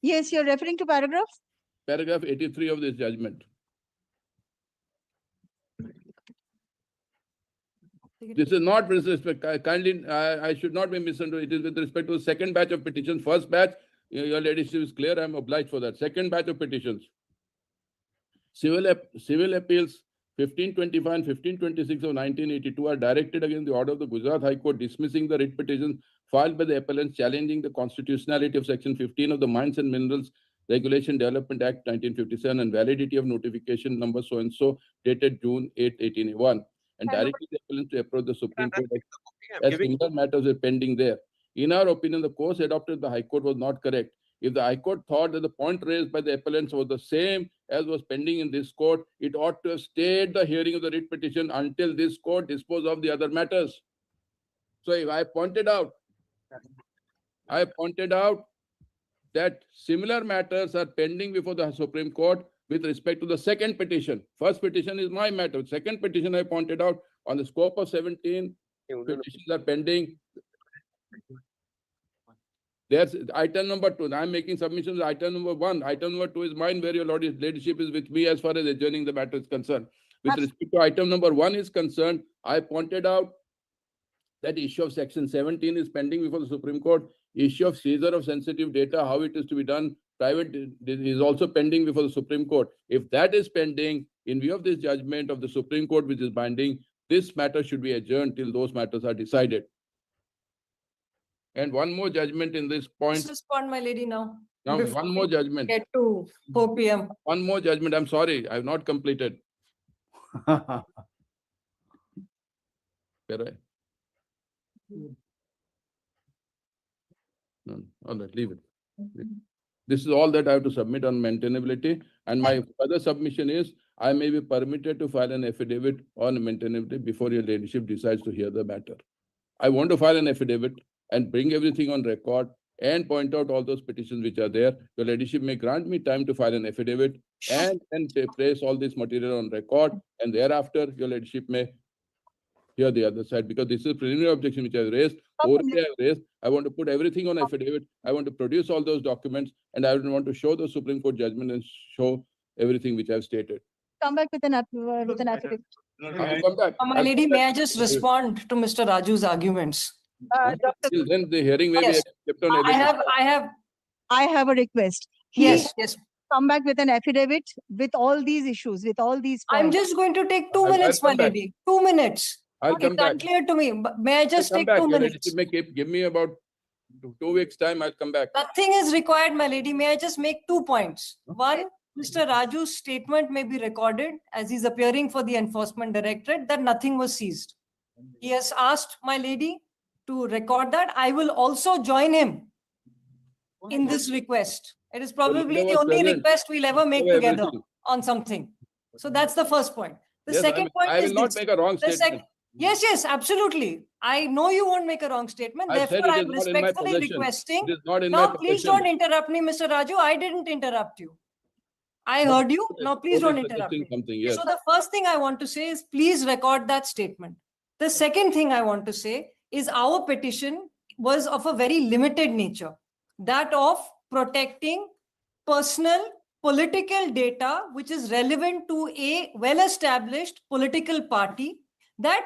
Speaker 3: Yes, you're referring to paragraph?
Speaker 4: Paragraph 83 of this judgment. This is not with respect, kindly, I should not be misunderstood. It is with respect to the second batch of petitions. First batch, your ladyship is clear, I am obliged for that. Second batch of petitions. Civil appeals 1525 and 1526 of 1982 are directed against the order of the Gujarat High Court dismissing the writ petitions filed by the appellants challenging the constitutionality of section 15 of the Mines and Minerals Regulation Development Act 1957 and validity of notification number so and so dated June 8, 1881, and directed the appellants to approach the Supreme Court as similar matters were pending there. In our opinion, the course adopted by the High Court was not correct. If the High Court thought that the point raised by the appellants was the same as was pending in this court, it ought to have stayed the hearing of the writ petition until this court disposed of the other matters. So if I pointed out that similar matters are pending before the Supreme Court with respect to the second petition. First petition is my matter. Second petition, I pointed out on the scope of 17 petitions are pending. There's item number 2. I'm making submissions. Item number 1. Item number 2 is mine, where your ladyship is with me as far as adjourning the matter is concerned. With respect to item number 1 is concerned, I pointed out that issue of section 17 is pending before the Supreme Court. Issue of seizure of sensitive data, how it is to be done, private is also pending before the Supreme Court. If that is pending, in view of this judgment of the Supreme Court, which is binding, this matter should be adjourned till those matters are decided. And one more judgment in this point.
Speaker 7: Just respond, my lady, now.
Speaker 4: Now,
Speaker 7: Before
Speaker 4: one more
Speaker 7: we
Speaker 4: judgment.
Speaker 7: Get to 4 p.m.
Speaker 4: One more judgment. I'm sorry, I have not completed. Where No, all right, leave it. This is all that I have to submit on maintainability. And my further submission is, I may be permitted to file an affidavit on maintainability before your ladyship decides to hear the matter. I want to file an affidavit and bring everything on record and point out all those petitions which are there. Your ladyship may grant me time to file an affidavit and place all this material on record, and thereafter your ladyship may hear the other side, because this is preliminary objection which I have raised. Already I have raised. I want to put everything on affidavit. I want to produce all those documents, and I want to show the Supreme Court judgment and show everything which I have stated.
Speaker 3: Come back with an affidavit.
Speaker 4: I'll come back.
Speaker 7: My lady, may I just respond to Mr. Raju's arguments?
Speaker 3: Dr.
Speaker 4: Till then, the hearing may be
Speaker 7: Yes.
Speaker 4: kept on.
Speaker 3: I have a request. He
Speaker 7: Yes, yes.
Speaker 3: come back with an affidavit with all these issues, with all these
Speaker 7: I'm
Speaker 3: points.
Speaker 7: just going to take 2
Speaker 4: I'll
Speaker 7: minutes, my
Speaker 4: come back.
Speaker 7: lady. 2 minutes.
Speaker 4: I'll
Speaker 7: Okay,
Speaker 4: come
Speaker 7: it's
Speaker 4: back.
Speaker 7: unclear to me. But may I just
Speaker 4: I'll come
Speaker 7: take
Speaker 4: back.
Speaker 7: 2
Speaker 4: Your
Speaker 7: minutes?
Speaker 4: ladyship may give me about 2 weeks' time. I'll come back.
Speaker 7: Nothing is required, my lady. May I just make 2 points? One, Mr. Raju's statement may be recorded as he's appearing for the Enforcement Directorate that nothing was seized. He has asked my lady to record that. I will also join him in this request. It is probably
Speaker 4: there
Speaker 7: the
Speaker 4: was
Speaker 7: only
Speaker 4: present.
Speaker 7: request we'll ever make
Speaker 4: Cover
Speaker 7: together
Speaker 4: everything.
Speaker 7: on something. So that's the first point. The
Speaker 4: Yes,
Speaker 7: second point
Speaker 4: I
Speaker 7: is
Speaker 4: will not
Speaker 7: this.
Speaker 4: make a wrong
Speaker 7: The
Speaker 4: statement.
Speaker 7: Yes, yes, absolutely. I know you won't make a wrong statement.
Speaker 4: I said
Speaker 7: Therefore,
Speaker 4: it
Speaker 7: I'm
Speaker 4: is not in my
Speaker 7: respectfully
Speaker 4: possession.
Speaker 7: requesting.
Speaker 4: It is not in my
Speaker 7: Now, please
Speaker 4: possession.
Speaker 7: don't interrupt me, Mr. Raju. I didn't interrupt you. I heard you. Now, please don't interrupt me.
Speaker 4: Something, yes.
Speaker 7: So the first thing I want to say is please record that statement. The second thing I want to say is our petition was of a very limited nature, that of protecting personal political data which is relevant to a well-established political party that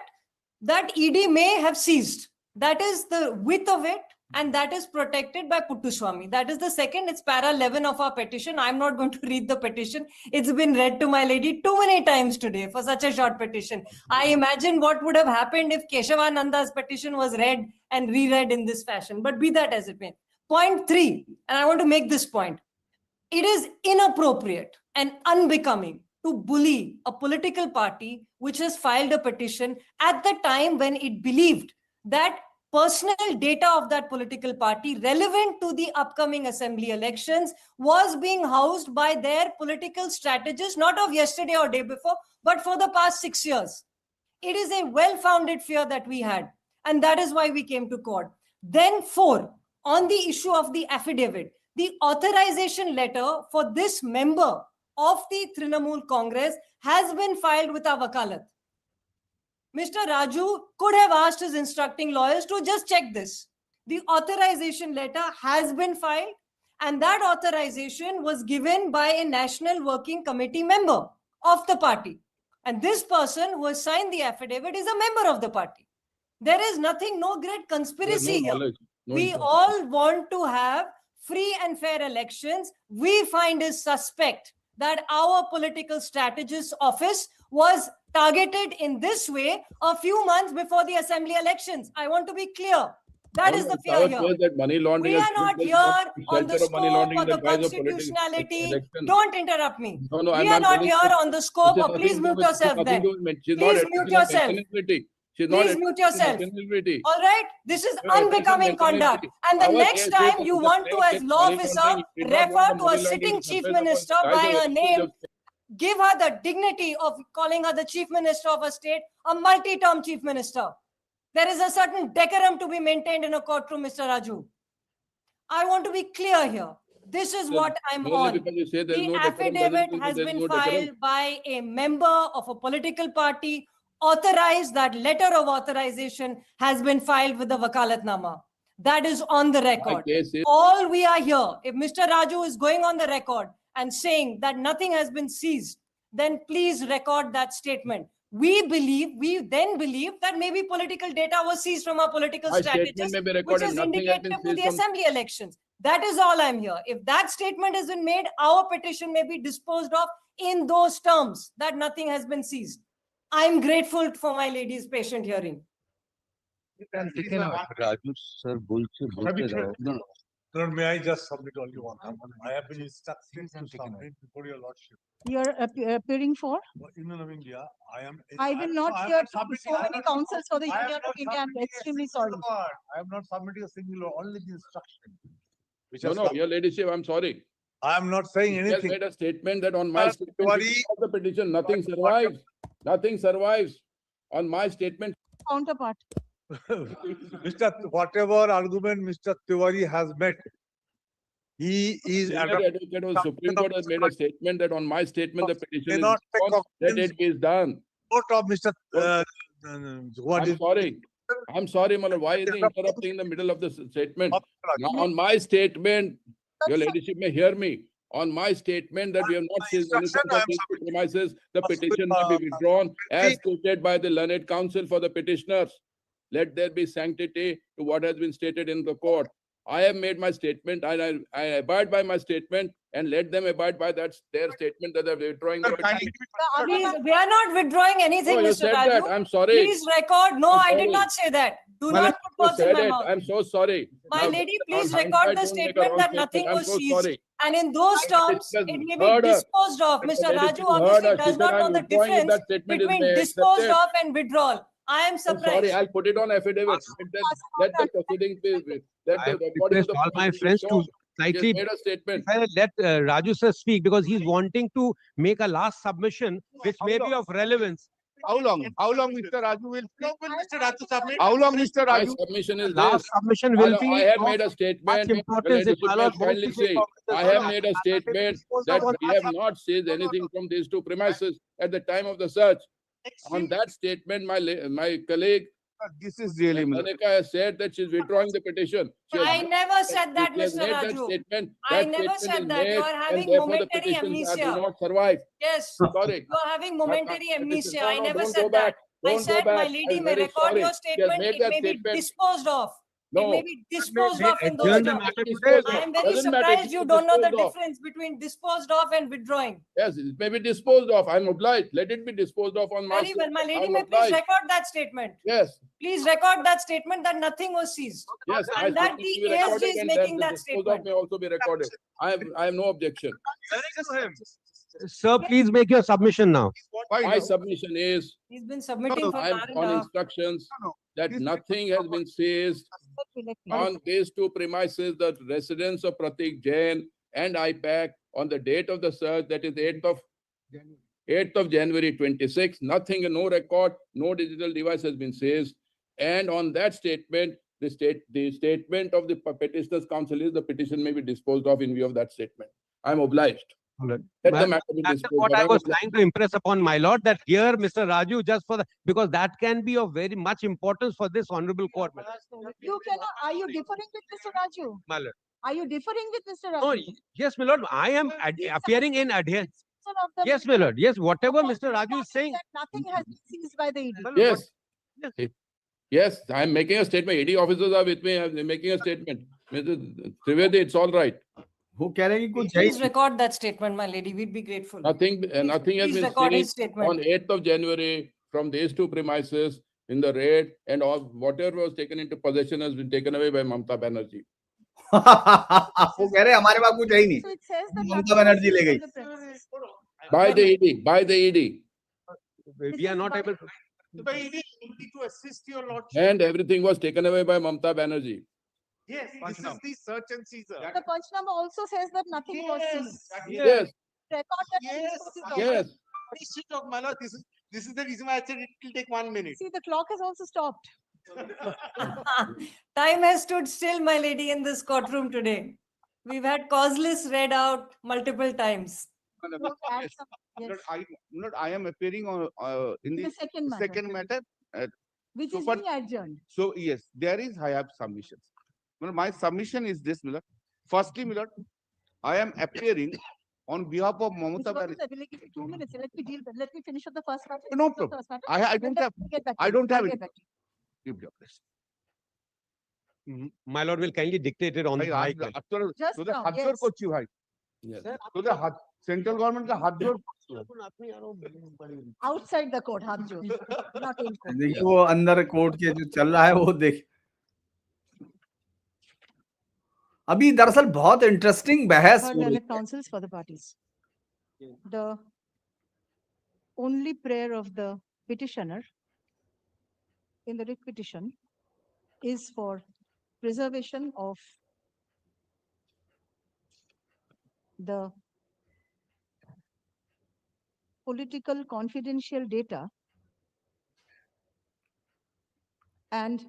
Speaker 7: ED may have seized. That is the width of it, and that is protected by Puttuswamy. That is the second. It's para 11 of our petition. I'm not going to read the petition. It's been read to my lady too many times today for such a short petition. I imagine what would have happened if Keshavananda's petition was read and reread in this fashion. But be that as it may. Point 3, and I want to make this point. It is inappropriate and unbecoming to bully a political party which has filed a petition at the time when it believed that personal data of that political party relevant to the upcoming assembly elections was being housed by their political strategists, not of yesterday or day before, but for the past 6 years. It is a well-founded fear that we had, and that is why we came to court. Then 4, on the issue of the affidavit, the authorization letter for this member of the Trinamool Congress has been filed with our wakalat. Mr. Raju could have asked his instructing lawyers to just check this. The authorization letter has been filed, and that authorization was given by a National Working Committee member of the party. And this person who has signed the affidavit is a member of the party. There is nothing, no great conspiracy here. We all want to have free and fair elections. We find it suspect that our political strategist office was targeted in this way a few months before the assembly elections. I want to be clear. That is the fear here. We are not here on the scope or the constitutionality. Don't interrupt me. We are not here on the scope. Or please mute yourself then. Please mute yourself. Please mute yourself. All right? This is unbecoming conduct. And the next time you want to, as law officer, refer to a sitting chief minister by her name, give her the dignity of calling her the chief minister of a state, a multi-term chief minister. There is a certain decorum to be maintained in a courtroom, Mr. Raju. I want to be clear here. This is what I'm on. The affidavit has been filed by a member of a political party, authorized. That letter of authorization has been filed with the Wakalatnama. That is on the record. All we are here, if Mr. Raju is going on the record and saying that nothing has been seized, then please record that statement. We then believe that maybe political data was seized from our political strategists, which is indicative to the assembly elections. That is all I'm here. If that statement has been made, our petition may be disposed of in those terms, that nothing has been seized. I'm grateful for my lady's patient hearing.
Speaker 8: Raju sir,
Speaker 9: No, may I just submit only one? I have been instructed to submit before your lordship.
Speaker 3: You're appearing for?
Speaker 9: Union of India,
Speaker 3: I will not hear so many counsels for the Union of India. I'm extremely sorry.
Speaker 9: I am not submitting a single, only the instruction.
Speaker 4: No, your ladyship, I'm sorry.
Speaker 9: I am not saying
Speaker 4: He has
Speaker 9: anything.
Speaker 4: made a statement that on my statement
Speaker 9: Tiwari-
Speaker 4: of the petition, nothing survives. Nothing survives on my statement.
Speaker 3: Counterpart.
Speaker 9: Whatever argument Mr. Tiwari has met, he is.
Speaker 4: Senior advocate of Supreme Court has made a statement that on my statement, the petition is
Speaker 9: Cannot take
Speaker 4: response, that it is done.
Speaker 9: Court of Mr. What
Speaker 4: I'm
Speaker 9: is?
Speaker 4: sorry. I'm sorry, Malad. Why is he interrupting in the middle of the statement? Now, on my statement, your ladyship may hear me. on my statement that we have not seized anything
Speaker 9: instruction,
Speaker 4: from
Speaker 9: I am
Speaker 4: these
Speaker 9: submitting.
Speaker 4: premises, the
Speaker 9: Subsequent,
Speaker 4: petition may be withdrawn as stated by the learned counsel for the petitioners. Let there be sanctity to what has been stated in the court. I have made my statement and I abide by my statement, and let them abide by that their statement that they are withdrawing the
Speaker 9: Sir,
Speaker 4: petition.
Speaker 9: kindly be
Speaker 3: The other
Speaker 7: Please,
Speaker 3: one-
Speaker 7: we are not withdrawing anything,
Speaker 4: No, you
Speaker 7: Mr.
Speaker 4: said that.
Speaker 7: Raju.
Speaker 4: I'm sorry.
Speaker 7: Please record. No,
Speaker 4: I'm
Speaker 7: I did
Speaker 4: sorry.
Speaker 7: not say that. Do
Speaker 5: Well,
Speaker 7: not put
Speaker 4: You
Speaker 7: words in
Speaker 4: said
Speaker 7: my
Speaker 4: it.
Speaker 7: mouth.
Speaker 4: I'm so sorry.
Speaker 7: My
Speaker 4: Now,
Speaker 7: lady,
Speaker 4: on
Speaker 7: please
Speaker 4: hindsight,
Speaker 7: record the
Speaker 4: don't make a
Speaker 7: statement
Speaker 4: wrong
Speaker 7: that
Speaker 4: statement.
Speaker 7: nothing
Speaker 4: I'm
Speaker 7: was
Speaker 4: so
Speaker 7: seized.
Speaker 4: sorry.
Speaker 7: And in those terms,
Speaker 4: just
Speaker 7: it may
Speaker 4: heard
Speaker 7: be
Speaker 4: us.
Speaker 7: disposed of.
Speaker 4: The
Speaker 7: Mr.
Speaker 4: lady
Speaker 7: Raju
Speaker 4: still heard
Speaker 7: obviously
Speaker 4: us. She
Speaker 7: does
Speaker 4: said,
Speaker 7: not know
Speaker 4: "I'm
Speaker 7: the
Speaker 4: withdrawing if
Speaker 7: difference
Speaker 4: that statement is
Speaker 7: between
Speaker 4: made,
Speaker 7: disposed
Speaker 4: accepted."
Speaker 7: of and withdrawal. I am
Speaker 4: I'm sorry,
Speaker 7: surprised.
Speaker 4: I'll put it on affidavit. Let the proceedings be, let
Speaker 5: I
Speaker 4: the body of
Speaker 5: request
Speaker 4: the
Speaker 5: all my
Speaker 4: proceedings be
Speaker 5: friends to
Speaker 4: shown. He has
Speaker 5: slightly
Speaker 4: made a statement.
Speaker 5: let Raju sir speak, because he's wanting to make a last submission which may be of relevance.
Speaker 2: How long? How long Mr. Raju will?
Speaker 9: How will Mr. Raju submit?
Speaker 2: How long Mr.
Speaker 4: My
Speaker 2: Raju?
Speaker 4: submission is
Speaker 5: Last
Speaker 4: this.
Speaker 5: submission will
Speaker 4: I
Speaker 5: be
Speaker 4: have
Speaker 5: of
Speaker 4: made a
Speaker 5: much
Speaker 4: statement.
Speaker 5: importance if my lord wants
Speaker 4: Kindly
Speaker 5: to take
Speaker 4: see,
Speaker 5: office.
Speaker 4: I have made a statement that we have not seized anything from these two premises at the time of the search. On that statement, my colleague,
Speaker 2: This is really.
Speaker 4: Anika, has said that she's withdrawing the petition. She has
Speaker 7: I never said that,
Speaker 4: She has
Speaker 7: Mr.
Speaker 4: made that
Speaker 7: Raju.
Speaker 4: statement.
Speaker 7: I
Speaker 4: That
Speaker 7: never
Speaker 4: statement
Speaker 7: said
Speaker 4: is
Speaker 7: that. You
Speaker 4: made,
Speaker 7: are
Speaker 4: and
Speaker 7: having
Speaker 4: therefore the
Speaker 7: momentary
Speaker 4: petitions do
Speaker 7: amnesia.
Speaker 4: not survive.
Speaker 7: Yes,
Speaker 4: Sorry.
Speaker 7: you are having momentary amnesia.
Speaker 4: No,
Speaker 7: I
Speaker 4: no,
Speaker 7: never
Speaker 4: don't
Speaker 7: said
Speaker 4: go back.
Speaker 7: that. I
Speaker 4: Don't go
Speaker 7: said my
Speaker 4: back.
Speaker 7: lady
Speaker 4: I'm
Speaker 7: may
Speaker 4: very
Speaker 7: record
Speaker 4: sorry.
Speaker 7: your
Speaker 4: She has
Speaker 7: statement.
Speaker 4: made
Speaker 7: It
Speaker 4: that
Speaker 7: may be
Speaker 4: statement.
Speaker 7: disposed of. It
Speaker 4: No.
Speaker 7: may be disposed
Speaker 5: May
Speaker 7: of in those
Speaker 5: adjourn the
Speaker 7: terms.
Speaker 5: matter today.
Speaker 4: Disposed
Speaker 7: I
Speaker 4: of.
Speaker 7: am very
Speaker 4: Doesn't matter,
Speaker 7: surprised
Speaker 4: it's
Speaker 7: you don't know the
Speaker 4: disposed of.
Speaker 7: difference between disposed of and withdrawing.
Speaker 4: Yes, it may be disposed of. I'm obliged. Let it be disposed of on my.
Speaker 7: Very well. My lady
Speaker 4: I'm
Speaker 7: may please
Speaker 4: obliged.
Speaker 7: record that statement.
Speaker 4: Yes,
Speaker 7: Please record that statement that nothing was seized.
Speaker 4: yes. my
Speaker 7: And that
Speaker 4: statement will be
Speaker 7: the ASG
Speaker 4: recorded
Speaker 7: is
Speaker 4: and
Speaker 7: making
Speaker 4: the
Speaker 7: that
Speaker 4: disposed of
Speaker 7: statement.
Speaker 4: may also be recorded. I have no objection.
Speaker 5: Sir, please make your submission now.
Speaker 4: My submission is,
Speaker 7: He's been submitting for
Speaker 4: I
Speaker 7: an
Speaker 4: am
Speaker 7: hour and
Speaker 4: on
Speaker 7: a half.
Speaker 4: instructions
Speaker 2: No.
Speaker 4: that nothing has been seized
Speaker 3: Let me-
Speaker 4: on these two premises, the residence of Pratik Jain and IPAC on the date of the search, that is 8th of January 26. Nothing, no record, no digital device has been seized. And on that statement, the statement of the petitioner's counsel is the petition may be disposed of in view of that statement. I'm obliged. Let the
Speaker 5: Well,
Speaker 4: matter be
Speaker 5: That's
Speaker 4: disposed
Speaker 5: what
Speaker 4: of.
Speaker 5: I
Speaker 4: I'm
Speaker 5: was
Speaker 4: obliged.
Speaker 5: trying to impress upon my lord, that here, Mr. Raju, just for the, because that can be of very much importance for this honorable court. my lord.
Speaker 3: You cannot, are you differing with Mr. Raju?
Speaker 5: My lord.
Speaker 3: Are you differing with Mr. Raju?
Speaker 5: No, yes, my lord, I am appearing in adherence.
Speaker 3: Sir, of the-
Speaker 5: Yes, my lord, yes, whatever
Speaker 3: Upon
Speaker 5: Mr. Raju is saying.
Speaker 3: that Nothing has been seized by the ED.
Speaker 5: my lord,
Speaker 4: Yes. Yes, I'm making a statement. 80 officers are with me. I'm making a statement. Mr. Trivedi, it's all right.
Speaker 1: वो कह रहे हैं कि कुछ है ही
Speaker 7: Please record that statement, my lady. We'd be grateful.
Speaker 4: Nothing has
Speaker 7: Please
Speaker 4: been
Speaker 7: record his
Speaker 4: seized
Speaker 7: statement.
Speaker 4: on 8th of January from these two premises in the raid, and all whatever was taken into possession has been taken away by Mamta Banerjee.
Speaker 1: वो कह रहे हैं हमारे पास कुछ है ही नहीं
Speaker 3: So it says that.
Speaker 1: Mamata
Speaker 3: nothing was
Speaker 1: Banerjee ले
Speaker 3: seized
Speaker 1: गई।
Speaker 3: from the premises.
Speaker 4: By the ED, by the ED.
Speaker 5: we are not able to.
Speaker 9: The ED need to assist your lordship.
Speaker 4: And everything was taken away by Mamta Banerjee.
Speaker 9: Yes, this is the search and seizure.
Speaker 3: The punch number also says that nothing was seized.
Speaker 4: Yes,
Speaker 3: Record that. and
Speaker 9: Yes,
Speaker 3: dispose it of.
Speaker 4: yes.
Speaker 9: Please sit down, my lord. This is the reason why I said it will take 1 minute.
Speaker 3: See, the clock has also stopped.
Speaker 7: Time has stood still, my lady, in this courtroom today. We've had causeless read out multiple times.
Speaker 3: Clock adds up. Yes,
Speaker 2: I am appearing on, in
Speaker 3: the
Speaker 2: the
Speaker 3: second matter,
Speaker 2: second matter.
Speaker 3: which
Speaker 2: so
Speaker 3: is
Speaker 2: for-
Speaker 3: being adjourned.
Speaker 2: So yes, there is, I have submissions. Well, my submission is this, Miller. Firstly, Miller, I am appearing on behalf of
Speaker 3: Mr.
Speaker 2: Mamata
Speaker 3: Gordon,
Speaker 2: Banerjee.
Speaker 3: sir, will you give me 2 minutes? Let me finish up the first matter.
Speaker 2: No
Speaker 3: Finish up the
Speaker 2: problem.
Speaker 3: first matter,
Speaker 2: I
Speaker 3: and
Speaker 2: don't
Speaker 3: then
Speaker 2: have,
Speaker 3: we'll get back to
Speaker 2: I
Speaker 3: you.
Speaker 2: don't
Speaker 3: I'll
Speaker 2: have
Speaker 3: get
Speaker 2: it.
Speaker 3: back to you.
Speaker 2: Give your place.
Speaker 5: My lord will kindly dictate it on the
Speaker 2: भाई,
Speaker 5: mic.
Speaker 2: आज अत्तर
Speaker 3: Just
Speaker 2: তোদের
Speaker 3: now,
Speaker 2: হাত জোর
Speaker 3: yes.
Speaker 2: করছি ভাই
Speaker 4: Yes.
Speaker 2: তোদের হাত central government का हाथ जोड़
Speaker 3: Outside the court, हाथ जोड़, not in court.
Speaker 1: देखिए वो अंदर कोर्ट के जो चल रहा है वो देख अभी दरअसल बहुत इंटरेस्टिंग बहस
Speaker 3: Heard
Speaker 1: हो रही
Speaker 3: learned counsels for the parties. The only prayer of the petitioner in the writ petition is for preservation of the political confidential data and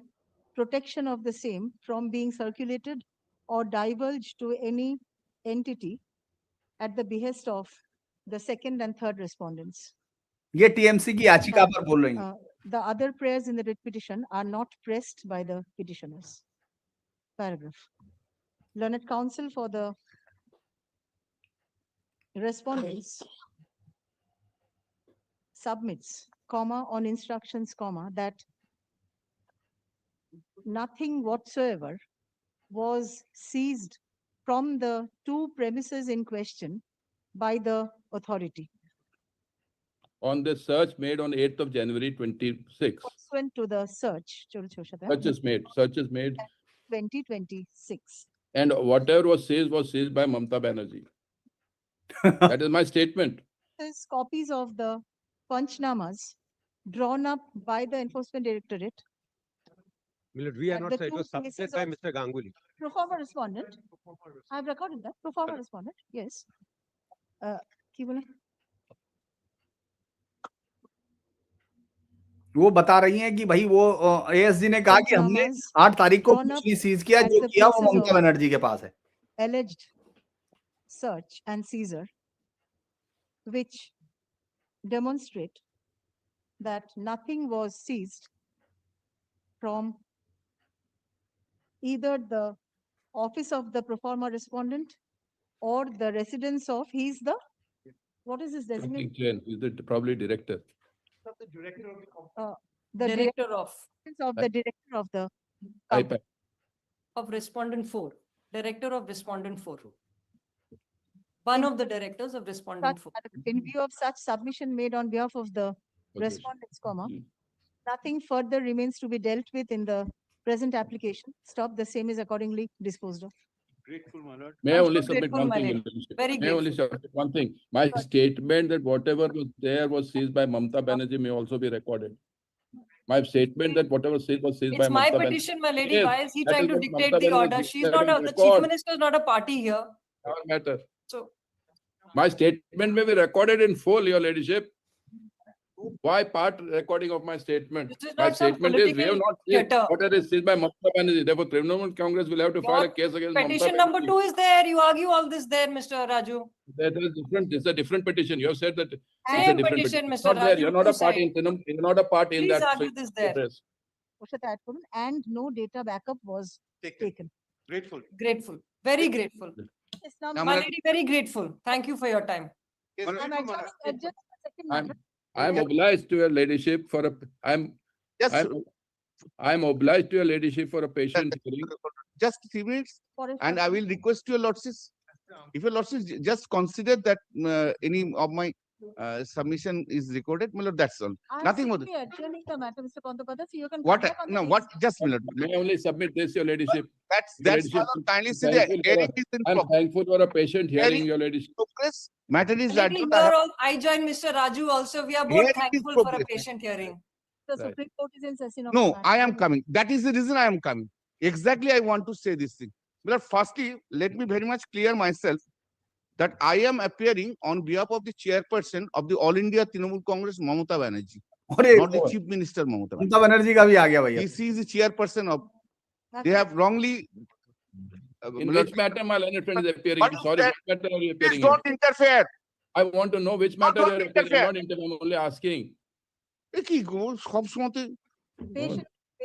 Speaker 3: protection of the same from being circulated or divulged to any entity at the behest of the second and third respondents.
Speaker 1: ये TMC की याचिका पर बोल रही हैं
Speaker 3: The other prayers in the writ petition are not pressed by the petitioners. Paragraph. Learned counsel for the respondents submits, comma, on instructions, comma, that nothing whatsoever was seized from the two premises in question by the authority.
Speaker 4: On the search made on 8th of January 26.
Speaker 3: Pursuant to the search,
Speaker 4: Search is made,
Speaker 3: 2026.
Speaker 4: and whatever was seized by Mamta Banerjee. That is my statement.
Speaker 3: There's copies of the Panchnamas drawn up by the Enforcement Directorate.
Speaker 5: Milord, we are
Speaker 3: At
Speaker 5: not
Speaker 3: the
Speaker 5: saying it was
Speaker 3: two places
Speaker 5: submitted by
Speaker 3: of-
Speaker 5: Mr. Ganguly.
Speaker 3: Pro forma respondent. I've recorded that. Pro forma respondent, yes. Ki bole?
Speaker 1: वो बता रही हैं कि भाई वो ASG ने कहा कि हमने 8 तारीख को कुछ नहीं सीज किया, जो किया वो ममता बनर्जी के पास है.
Speaker 3: Alleged search and seizure, which demonstrate that nothing was seized from either the office of the pro forma respondent or the residence of, he's the, what is his designation?
Speaker 4: Something Is it probably director?
Speaker 3: The
Speaker 7: Director of.
Speaker 3: residence of the director of the
Speaker 4: iPad.
Speaker 7: Of respondent 4, director of respondent 4. One of the directors of respondent 4.
Speaker 3: in view of such submission made on behalf of the respondents, comma, nothing further remains to be dealt with in the present application. Stop, the same is accordingly disposed of.
Speaker 9: Grateful, my lord.
Speaker 4: May I
Speaker 7: I'm
Speaker 4: only
Speaker 7: so
Speaker 4: submit
Speaker 7: grateful,
Speaker 4: one
Speaker 7: my
Speaker 4: thing?
Speaker 7: lord.
Speaker 4: Mr. Bishop?
Speaker 7: Very
Speaker 4: May I only
Speaker 7: grateful.
Speaker 4: submit one thing? My statement that whatever was there was seized by Mamta Banerjee may also be recorded. My statement that whatever was seized by
Speaker 7: It's my
Speaker 4: Mamta Banerjee.
Speaker 7: petition, my lady.
Speaker 4: Yes,
Speaker 7: Why is he
Speaker 4: that
Speaker 7: trying
Speaker 4: is
Speaker 7: to
Speaker 4: what
Speaker 7: dictate
Speaker 4: Mamta
Speaker 7: the
Speaker 4: Banerjee
Speaker 7: order?
Speaker 4: is
Speaker 7: She's
Speaker 4: letting
Speaker 7: not
Speaker 4: it
Speaker 7: the chief
Speaker 4: record.
Speaker 7: minister is not a party here.
Speaker 4: Doesn't matter.
Speaker 7: So
Speaker 4: My statement may be recorded in full, your ladyship. Why part recording of my statement?
Speaker 7: This is
Speaker 4: My
Speaker 7: not some
Speaker 4: statement is we have
Speaker 7: political
Speaker 4: not seized
Speaker 7: theatre.
Speaker 4: whatever is seized by Mamta Banerjee. Therefore, Trinamool Congress will have to file a
Speaker 7: Your
Speaker 4: case against Mamta
Speaker 7: petition number
Speaker 4: Banerjee.
Speaker 7: 2 is there. You argue all this there, Mr. Raju.
Speaker 4: That is different. This is a different petition. You have said that it's a
Speaker 7: Same
Speaker 4: different
Speaker 7: petition,
Speaker 4: petition. It's
Speaker 7: Mr.
Speaker 4: not there.
Speaker 7: Raju,
Speaker 4: You're not a
Speaker 7: two
Speaker 4: party in Trinamool. You're not a party in
Speaker 7: Please
Speaker 4: that.
Speaker 7: argue this there.
Speaker 4: address.
Speaker 3: And no data backup was taken.
Speaker 9: Grateful.
Speaker 7: Grateful, very grateful.
Speaker 3: Yes, now,
Speaker 7: My lady, very grateful. Thank you for your time.
Speaker 9: Yes,
Speaker 3: I'm
Speaker 9: grateful, my lord.
Speaker 3: adjourning just a second,
Speaker 4: I'm,
Speaker 3: madam.
Speaker 4: I'm obliged to your ladyship for a, I'm obliged to your ladyship for a patient hearing.
Speaker 2: Just 3 minutes,
Speaker 3: For a
Speaker 2: and I will request your lordship, if your lordship just consider that any of my submission is recorded, my lord, that's all.
Speaker 3: I'm
Speaker 2: Nothing more.
Speaker 3: simply adjourning the matter, Mr. Bandopadhyay, so you can.
Speaker 2: What,
Speaker 3: come back on the
Speaker 2: no,
Speaker 3: case.
Speaker 2: what, just a minute.
Speaker 4: May I only submit this, your ladyship?
Speaker 2: That's
Speaker 4: Your
Speaker 2: all.
Speaker 4: ladyship,
Speaker 2: Kindly see
Speaker 4: thankful
Speaker 2: the
Speaker 4: for a-
Speaker 2: hearing is in
Speaker 4: I'm thankful for a patient hearing, your ladyship.
Speaker 2: progress. Matter is
Speaker 7: My
Speaker 2: that.
Speaker 7: lady, here I join Mr. Raju also. We are both
Speaker 2: Hearing is
Speaker 7: thankful for a
Speaker 2: progress.
Speaker 7: patient hearing.
Speaker 3: The
Speaker 4: Right.
Speaker 3: Supreme Court is in session. of
Speaker 2: No,
Speaker 3: the matter.
Speaker 2: I am coming. That is the reason I am coming. Exactly, I want to say this thing. But firstly, let me very much clear myself that I am appearing on behalf of the chairperson of the All India Trinamool Congress, Mamata Banerjee,
Speaker 1: अरे
Speaker 2: not the Chief Minister Mamata Banerjee.
Speaker 1: Mamata Banerjee का भी आ गया भैया.
Speaker 2: He is the chairperson of,
Speaker 3: That's
Speaker 2: they have wrongly.
Speaker 4: In which matter my learned friend is appearing?
Speaker 2: What is
Speaker 4: Sorry,
Speaker 2: that?
Speaker 4: which matter are you
Speaker 2: Please
Speaker 4: appearing in?
Speaker 2: don't interfere.
Speaker 4: I want to know which matter
Speaker 2: don't
Speaker 4: you are appearing.
Speaker 2: interfere.
Speaker 4: I'm not interfering, I'm only asking.
Speaker 2: এ কি গো, সব সময়তে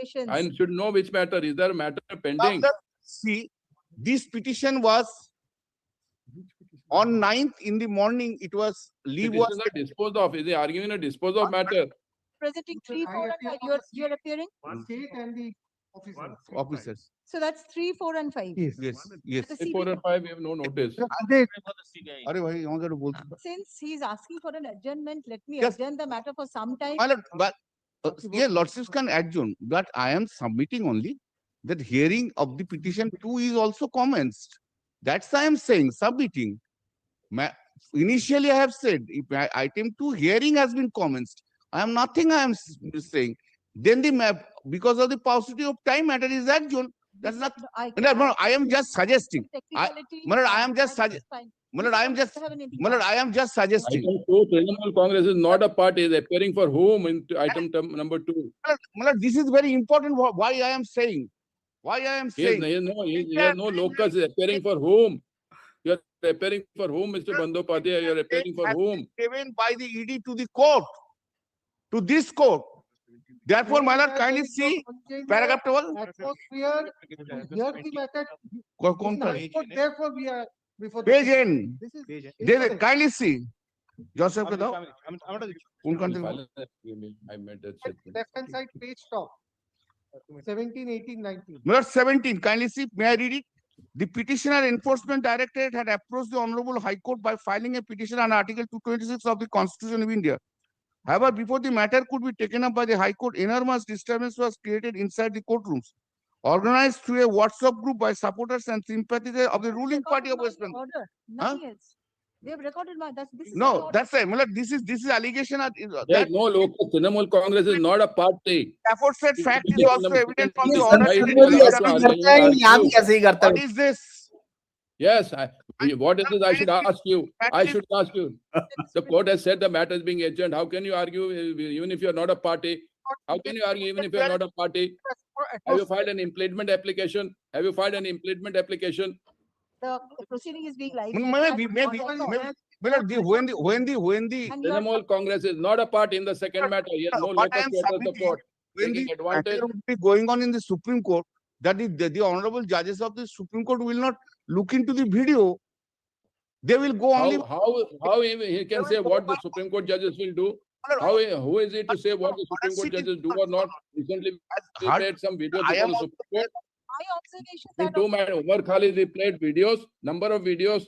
Speaker 3: Patience.
Speaker 4: I should know which matter. Is there a matter pending?
Speaker 2: See, this petition was on 9th in the morning. It was leave was
Speaker 4: Petitions are disposed of. Is he arguing a dispose of matter?
Speaker 3: Presenting 3, 4, and 5. You're appearing?
Speaker 9: State and the officers.
Speaker 2: officers.
Speaker 3: So that's 3, 4, and 5.
Speaker 2: Yes, yes.
Speaker 3: The
Speaker 4: If 4
Speaker 3: CB
Speaker 4: and 5, we have no notice.
Speaker 2: আরে ভাই আমাকে একটু বলতে
Speaker 3: Since he's asking for an adjournment, let me
Speaker 2: Yes.
Speaker 3: adjourn the matter for some time.
Speaker 2: My lord, but yeah, lordships can adjourn, but I am submitting only that hearing of the petition 2 is also commenced. That's I am saying, submitting. Initially, I have said if item 2 hearing has been commenced. I am nothing I am saying. Then the map, because of the paucity of time, matter is adjourned. That's not. No, I am just suggesting.
Speaker 3: Technicality,
Speaker 2: my lord, I am just
Speaker 3: that's fine.
Speaker 2: My lord, I am just.
Speaker 3: Have an
Speaker 2: My lord, I am just suggesting.
Speaker 4: Item 2, Trinamool Congress is not a party. Is appearing for whom in number 2?
Speaker 2: My lord, this is very important. Why I am saying? Why I am saying?
Speaker 4: He has no locus. Is appearing for whom? You are appearing for whom, Mr. Bandopadhyay? You are appearing for whom?
Speaker 2: Given by the ED to the court, to this court. Therefore, my lord, kindly see paragraph 12.
Speaker 9: Atmosphere, here the method.
Speaker 2: Contrary.
Speaker 9: Therefore, we are
Speaker 3: before.
Speaker 2: Page end.
Speaker 3: This is.
Speaker 2: They kindly see. Joseph के दो. उनका
Speaker 4: I made that statement.
Speaker 3: Left hand side page top. 17, 18, 19.
Speaker 2: Number 17, kindly see, may I read it? The Petitioner Enforcement Directorate had approached the Honorable High Court by filing a petition on Article 226 of the Constitution of India. However, before the matter could be taken up by the High Court, enormous disturbance was created inside the courtrooms, organized through a WhatsApp group by supporters and sympathizers of the ruling party of West Bengal.
Speaker 3: Order, nothing else. They have recorded my, this is.
Speaker 2: No,
Speaker 3: the order.
Speaker 2: that's it. This is allegation.
Speaker 4: There's
Speaker 2: That
Speaker 4: no local Trinamool Congress is not a party.
Speaker 2: aforesaid fact is also evident from the
Speaker 1: ये
Speaker 2: order.
Speaker 1: संसद में भी ऐसे ही करते हैं, यहाँ भी ऐसे ही करते
Speaker 2: What
Speaker 1: हैं।
Speaker 2: is this?
Speaker 4: Yes, what is this? I should ask you. I should ask you. The court has said the matter is being adjourned. How can you argue even if you are not a party? How can you argue even if you are not a party? Have you filed an impleadment application? Have you filed an impleadment application?
Speaker 3: The proceeding is being like.
Speaker 2: When the
Speaker 4: Trinamool Congress is not a party in the second matter. Yes, no,
Speaker 2: What
Speaker 4: let
Speaker 2: I
Speaker 4: us
Speaker 2: am
Speaker 4: address the
Speaker 2: submitting,
Speaker 4: court.
Speaker 2: when
Speaker 4: Taking
Speaker 2: the
Speaker 4: advantage.
Speaker 2: matter will be going on in the Supreme Court, that the honorable judges of the Supreme Court will not look into the video. They will go only.
Speaker 4: How he can say what the Supreme Court judges will do? Who is it to say what the Supreme Court judges do or not? Recently, we played some videos
Speaker 2: I
Speaker 4: before
Speaker 2: am
Speaker 4: the Supreme Court.
Speaker 3: My observation.
Speaker 4: In
Speaker 3: that
Speaker 4: two
Speaker 3: of-
Speaker 4: matters, Umar Khalid, we played videos, number of videos.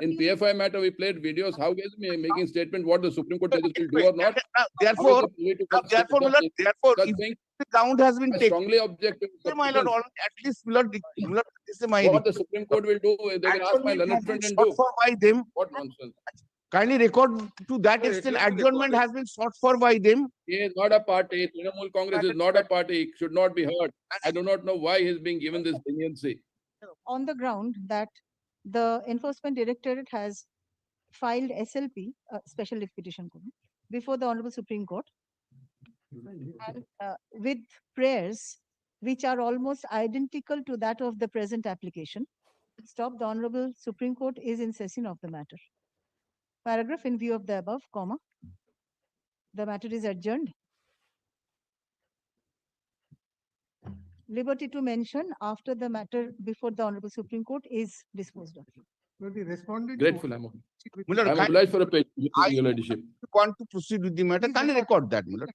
Speaker 4: In PFI matter, we played videos. How is he making statement what the Supreme Court judges will do or not?
Speaker 2: Therefore,
Speaker 4: How is it political
Speaker 2: therefore,
Speaker 4: such
Speaker 2: if
Speaker 4: thing?
Speaker 2: the ground has been
Speaker 4: I
Speaker 2: taken,
Speaker 4: strongly object to
Speaker 2: my lord, at least, this is my
Speaker 4: what the Supreme Court will do. They will ask my learned friend and do.
Speaker 2: sought for by them.
Speaker 4: What nonsense.
Speaker 2: Kindly record to that extent, adjournment has been sought for by them.
Speaker 4: He is not a party. Trinamool Congress is not a party. It should not be heard. I do not know why he is being given this leniency.
Speaker 3: On the ground that the Enforcement Directorate has filed SLP, Special Leave Petition, before the Honorable Supreme Court. And, with prayers which are almost identical to that of the present application. Stop, the Honorable Supreme Court is in session of the matter. Paragraph, in view of the above, comma, the matter is adjourned. Liberty to mention after the matter before the Honorable Supreme Court is disposed of.
Speaker 4: Grateful, I'm
Speaker 2: Mullah,
Speaker 4: I'm obliged for a page, your ladyship.
Speaker 2: want to proceed with the matter, kindly record that, Mullah.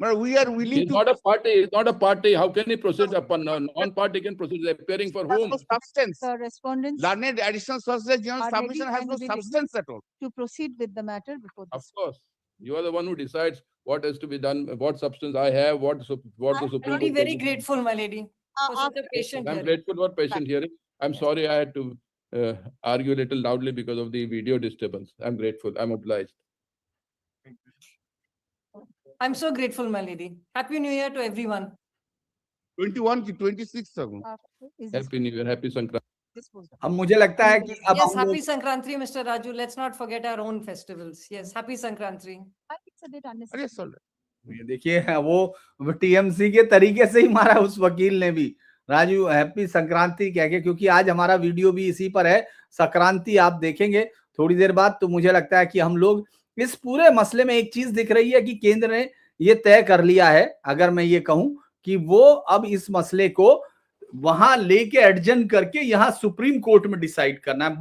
Speaker 2: But we are willing
Speaker 4: He's
Speaker 2: to.
Speaker 4: not a party. He's not a party. How can he proceed upon a non-party can proceed appearing for whom?
Speaker 2: No substance.
Speaker 3: The respondents
Speaker 2: Learned additional sources, general
Speaker 3: are ready
Speaker 2: submission has
Speaker 3: and
Speaker 2: no
Speaker 3: willing.
Speaker 2: substance at all.
Speaker 3: to proceed with the matter before
Speaker 4: Of
Speaker 3: this.
Speaker 4: course. You are the one who decides what has to be done, what substance I have, what the Supreme
Speaker 7: I'm really
Speaker 4: Court.
Speaker 7: very grateful, my lady, for such a patient
Speaker 4: I'm
Speaker 7: hearing.
Speaker 4: grateful for patient hearing. I'm sorry I had to argue a little loudly because of the video disturbance. I'm grateful. I'm obliged.
Speaker 7: I'm so grateful, my lady. Happy New Year to everyone.
Speaker 2: 21 की 26 तक.
Speaker 3: Is
Speaker 4: Happy New Year. Happy Sankranti.
Speaker 3: disposed of.
Speaker 1: अब मुझे लगता है कि अब
Speaker 7: Yes,
Speaker 1: हम
Speaker 7: happy
Speaker 1: लोग
Speaker 7: Sankranti, Mr. Raju. Let's not forget our own festivals. Yes, happy Sankranti.
Speaker 3: I think it's a bit
Speaker 2: अरे
Speaker 3: unnecessary.
Speaker 2: सर,
Speaker 1: ये देखिए वो टीएमसी के तरीके से ही मारा उस वकील ने भी, राजू हैप्पी संक्रांति कह के, क्योंकि आज हमारा वीडियो भी इसी पर है, संक्रांति आप देखेंगे थोड़ी देर बाद। तो मुझे लगता है कि हम लोग इस पूरे मसले में एक चीज दिख रही है कि केंद्र ने ये तय कर लिया है, अगर मैं ये कहूं कि वो अब इस मसले को वहां लेके एडजन करके यहाँ सुप्रीम कोर्ट में डिसाइड करना है।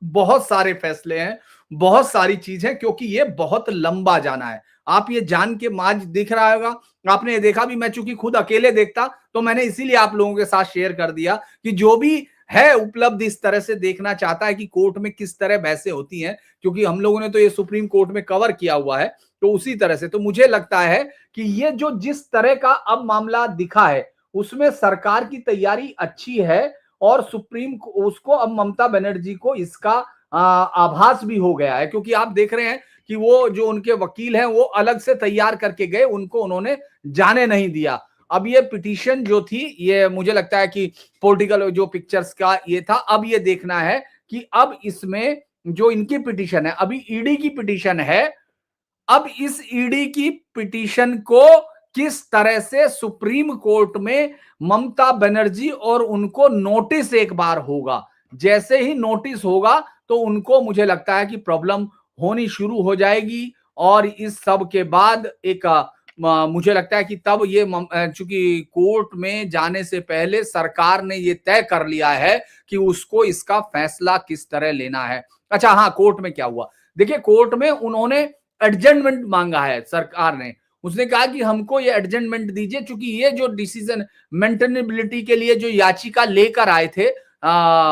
Speaker 1: बहुत सारे फैसले हैं, बहुत सारी चीज है, क्योंकि ये बहुत लंबा जाना है। आप ये जान के आज दिख रहा होगा, आपने ये देखा भी, मैं चूंकि खुद अकेले देखता तो मैंने इसीलिए आप लोगों के साथ शेयर कर दिया कि जो भी है उपलब्ध इस तरह से देखना चाहता है कि कोर्ट में किस तरह बहसें होती हैं, क्योंकि हम लोगों ने तो ये सुप्रीम कोर्ट में कवर किया हुआ है। तो उसी तरह से तो मुझे लगता है कि ये जो जिस तरह का अब मामला दिखा है उसमें सरकार की तैयारी अच्छी है और सुप्रीम उसको अब ममता बनर्जी को इसका आभास भी हो गया है, क्योंकि आप देख रहे हैं कि वो जो उनके वकील हैं वो अलग से तैयार करके गए, उनको उन्होंने जाने नहीं दिया। अब ये पिटीशन जो थी, ये मुझे लगता है कि पॉलिटिकल जो पिक्चर्स का ये था, अब ये देखना है कि अब इसमें जो इनकी पिटीशन है, अभी ईडी की पिटीशन है, अब इस ईडी की पिटीशन को किस तरह से सुप्रीम कोर्ट में ममता बनर्जी और उनको नोटिस एक बार होगा। जैसे ही नोटिस होगा तो उनको मुझे लगता है कि प्रॉब्लम होनी शुरू हो जाएगी और इस सब के बाद एक मुझे लगता है कि तब ये चूंकि कोर्ट में जाने से पहले सरकार ने ये तय कर लिया है कि उसको इसका फैसला किस तरह लेना है। अच्छा हाँ, कोर्ट में क्या हुआ, देखिए कोर्ट में उन्होंने एडजमेंट मांगा है सरकार ने। उसने कहा कि हमको ये एडजमेंट दीजिए, चूंकि ये जो डिसीजन मेंटेनेबिलिटी के लिए जो याचिका लेकर आए थे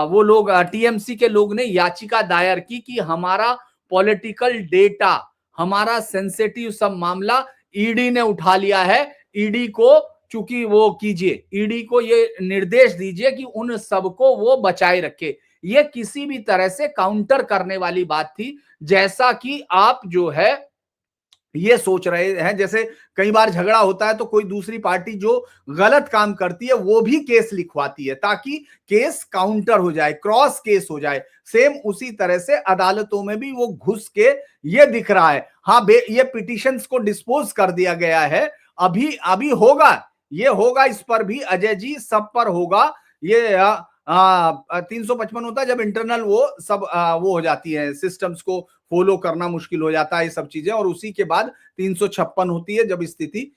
Speaker 1: वो लोग टीएमसी के लोग ने याचिका दायर की कि हमारा पॉलिटिकल डेटा, हमारा सेंसिटिव सब मामला ईडी ने उठा लिया है। ईडी को चूंकि वो कीजिए, ईडी को ये निर्देश दीजिए कि उन सबको वो बचाए रखे। ये किसी भी तरह से काउंटर करने वाली बात थी, जैसा कि आप जो है ये सोच रहे हैं। जैसे कई बार झगड़ा होता है तो कोई दूसरी पार्टी जो गलत काम करती है वो भी केस लिखवाती है ताकि केस काउंटर हो जाए, क्रॉस केस हो जाए। सेम उसी तरह से अदालतों में भी वो घुस के ये दिख रहा है। हाँ, ये पिटिशंस को डिस्पोज कर दिया गया है, अभी होगा, ये होगा, इस पर भी अजय जी सब पर होगा। ये 355 होता है जब इंटरनल वो सब वो हो जाती है, सिस्टम्स को फॉलो करना मुश्किल हो जाता है ये सब चीजें, और उसी के बाद 356 होती है जब स्थिति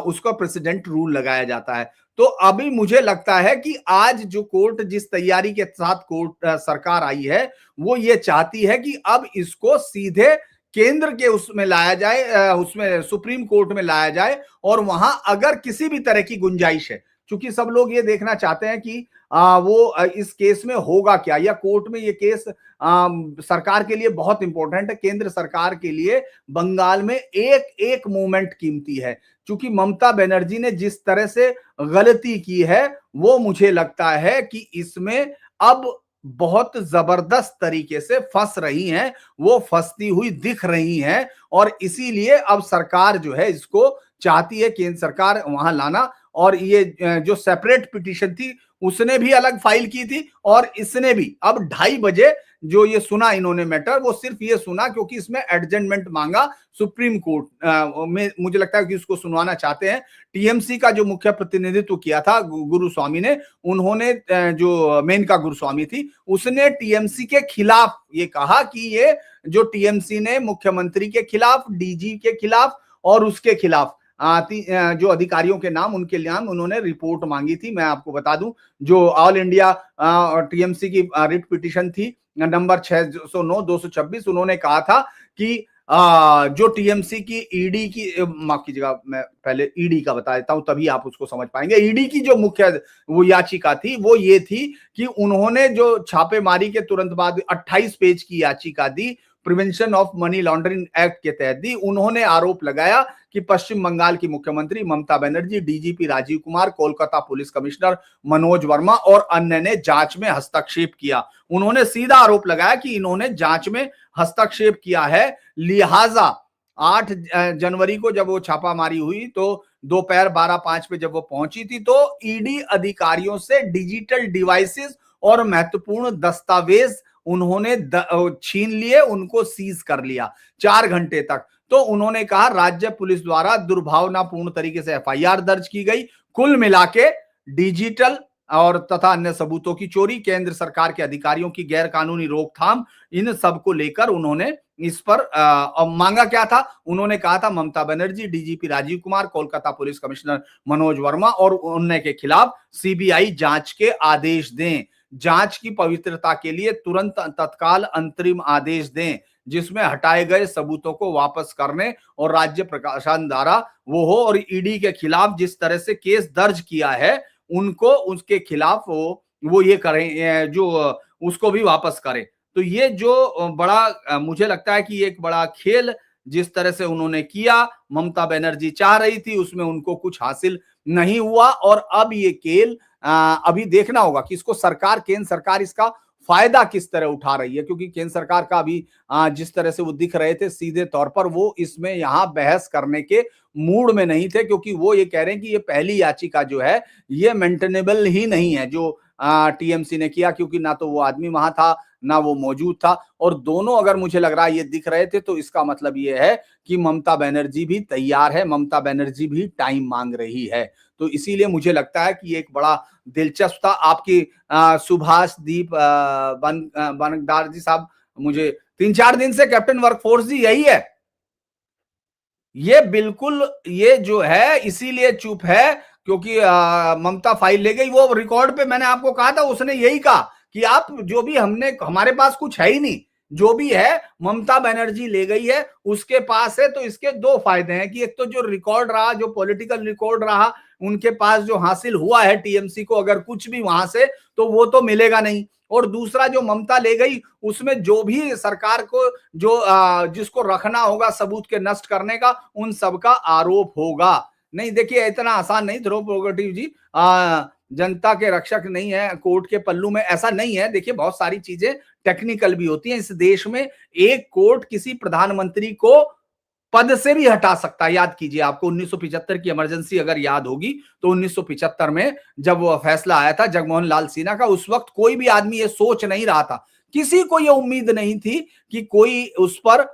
Speaker 1: उसका प्रेसिडेंट रूल लगाया जाता है। तो अभी मुझे लगता है कि आज जो कोर्ट जिस तैयारी के साथ कोर्ट सरकार आई है वो ये चाहती है कि अब इसको सीधे केंद्र के उसमें लाया जाए, उसमें सुप्रीम कोर्ट में लाया जाए, और वहां अगर किसी भी तरह की गुंजाइश है, क्योंकि सब लोग ये देखना चाहते हैं कि वो इस केस में होगा क्या, या कोर्ट में ये केस सरकार के लिए बहुत इंपॉर्टेंट है। केंद्र सरकार के लिए बंगाल में एक एक मूवमेंट कीमती है। क्योंकि ममता बनर्जी ने जिस तरह से गलती की है वो मुझे लगता है कि इसमें अब बहुत जबरदस्त तरीके से फंस रही हैं, वो फंसती हुई दिख रही हैं, और इसीलिए अब सरकार जो है इसको चाहती है केंद्र सरकार वहां लाना। और ये जो सेपरेट पिटीशन थी उसने भी अलग फाइल की थी, और इसने भी अब 2:30 बजे जो ये सुना इन्होंने मैटर, वो सिर्फ ये सुना क्योंकि इसमें एडजमेंट मांगा सुप्रीम कोर्ट में। मुझे लगता है कि उसको सुनवाना चाहते हैं। टीएमसी का जो मुख्य प्रतिनिधित्व किया था गुरुस्वामी ने, उन्होंने जो मेनका गुरुस्वामी थी उसने टीएमसी के खिलाफ ये कहा कि ये जो टीएमसी ने मुख्यमंत्री के खिलाफ, डीजी के खिलाफ और उसके खिलाफ जो अधिकारियों के नाम, उनके नाम उन्होंने रिपोर्ट मांगी थी। मैं आपको बता दूं जो ऑल इंडिया टीएमसी की रिट पिटीशन थी नंबर 609/226, उन्होंने कहा था कि जो टीएमसी की ईडी की, माफ कीजिएगा मैं पहले ईडी का बता देता हूं तभी आप उसको समझ पाएंगे। ईडी की जो मुख्य वो याचिका थी वो ये थी कि उन्होंने जो छापेमारी के तुरंत बाद 28 पेज की याचिका दी, prevention of money laundering act के तहत दी। उन्होंने आरोप लगाया कि पश्चिम बंगाल की मुख्यमंत्री Mamata Banerjee, DGP Rajeev Kumar, Kolkata police commissioner Manoj Verma और अन्य ने जांच में हस्तक्षेप किया। उन्होंने सीधा आरोप लगाया कि इन्होंने जांच में हस्तक्षेप किया है, लिहाजा 8 जनवरी को जब वो छापामारी हुई तो दोपहर 12:05 पे जब वो पहुंची थी तो ईडी अधिकारियों से डिजिटल डिवाइसेस और महत्वपूर्ण दस्तावेज उन्होंने छीन लिए, उनको सीज कर लिया 4 घंटे तक। तो उन्होंने कहा राज्य पुलिस द्वारा दुर्भावनापूर्ण तरीके से एफआईआर दर्ज की गई। कुल मिलाके डिजिटल और तथा अन्य सबूतों की चोरी, केंद्र सरकार के अधिकारियों की गैर कानूनी रोकथाम, इन सब को लेकर उन्होंने इस पर मांगा क्या था। उन्होंने कहा था Mamata Banerjee, DGP Rajeev Kumar, Kolkata police commissioner Manoj Verma और उन्हें के खिलाफ सीबीआई जांच के आदेश दें, जांच की पवित्रता के लिए तुरंत तत्काल अंतरिम आदेश दें, जिसमें हटाए गए सबूतों को वापस करने और राज्य प्रशासन द्वारा वो हो, और ईडी के खिलाफ जिस तरह से केस दर्ज किया है उनको उसके खिलाफ वो ये करें, जो उसको भी वापस करें। तो ये जो बड़ा मुझे लगता है कि एक बड़ा खेल जिस तरह से उन्होंने किया, ममता बनर्जी चाह रही थी, उसमें उनको कुछ हासिल नहीं हुआ। और अब ये खेल अभी देखना होगा कि इसको सरकार, केंद्र सरकार इसका फायदा किस तरह उठा रही है, क्योंकि केंद्र सरकार का अभी जिस तरह से वो दिख रहे थे सीधे तौर पर वो इसमें यहाँ बहस करने के मूड में नहीं थे, क्योंकि वो ये कह रहे हैं कि ये पहली याचिका जो है ये मेंटेनेबल ही नहीं है जो टीएमसी ने किया, क्योंकि ना तो वो आदमी वहां था ना वो मौजूद था, और दोनों अगर मुझे लग रहा है ये दिख रहे थे, तो इसका मतलब ये है कि ममता बनर्जी भी तैयार है, ममता बनर्जी भी टाइम मांग रही है। तो इसीलिए मुझे लगता है कि एक बड़ा दिलचस्प था। आपकी सुभाष दीप बनगदार जी साहब, मुझे 3-4 दिन से कैप्टन वर्कफोर्स जी यही है, ये बिल्कुल, ये जो है इसीलिए चुप है क्योंकि ममता फाइल ले गई। वो रिकॉर्ड पे मैंने आपको कहा था, उसने यही कहा कि आप जो भी हमारे पास कुछ है ही नहीं, जो भी है ममता बनर्जी ले गई है, उसके पास है। तो इसके दो फायदे हैं कि एक तो जो रिकॉर्ड रहा, जो पॉलिटिकल रिकॉर्ड रहा उनके पास जो हासिल हुआ है टीएमसी को, अगर कुछ भी वहां से, तो वो तो मिलेगा नहीं। और दूसरा जो ममता ले गई उसमें जो भी सरकार को जो जिसको रखना होगा सबूत के नष्ट करने का, उन सबका आरोप होगा। नहीं देखिए, इतना आसान नहीं ध्रुव प्रोगेटिव जी, जनता के रक्षक नहीं है कोर्ट के पल्लू में, ऐसा नहीं है। देखिए बहुत सारी चीजें टेक्निकल भी होती हैं इस देश में। एक कोर्ट किसी प्रधानमंत्री को पद से भी हटा सकता है। याद कीजिए, आपको 1975 की इमरजेंसी अगर याद होगी, तो 1975 में जब वो फैसला आया था जगमोहन लाल सिन्हा का, उस वक्त कोई भी आदमी ये सोच नहीं रहा था, किसी को ये उम्मीद नहीं थी कि कोई उस पर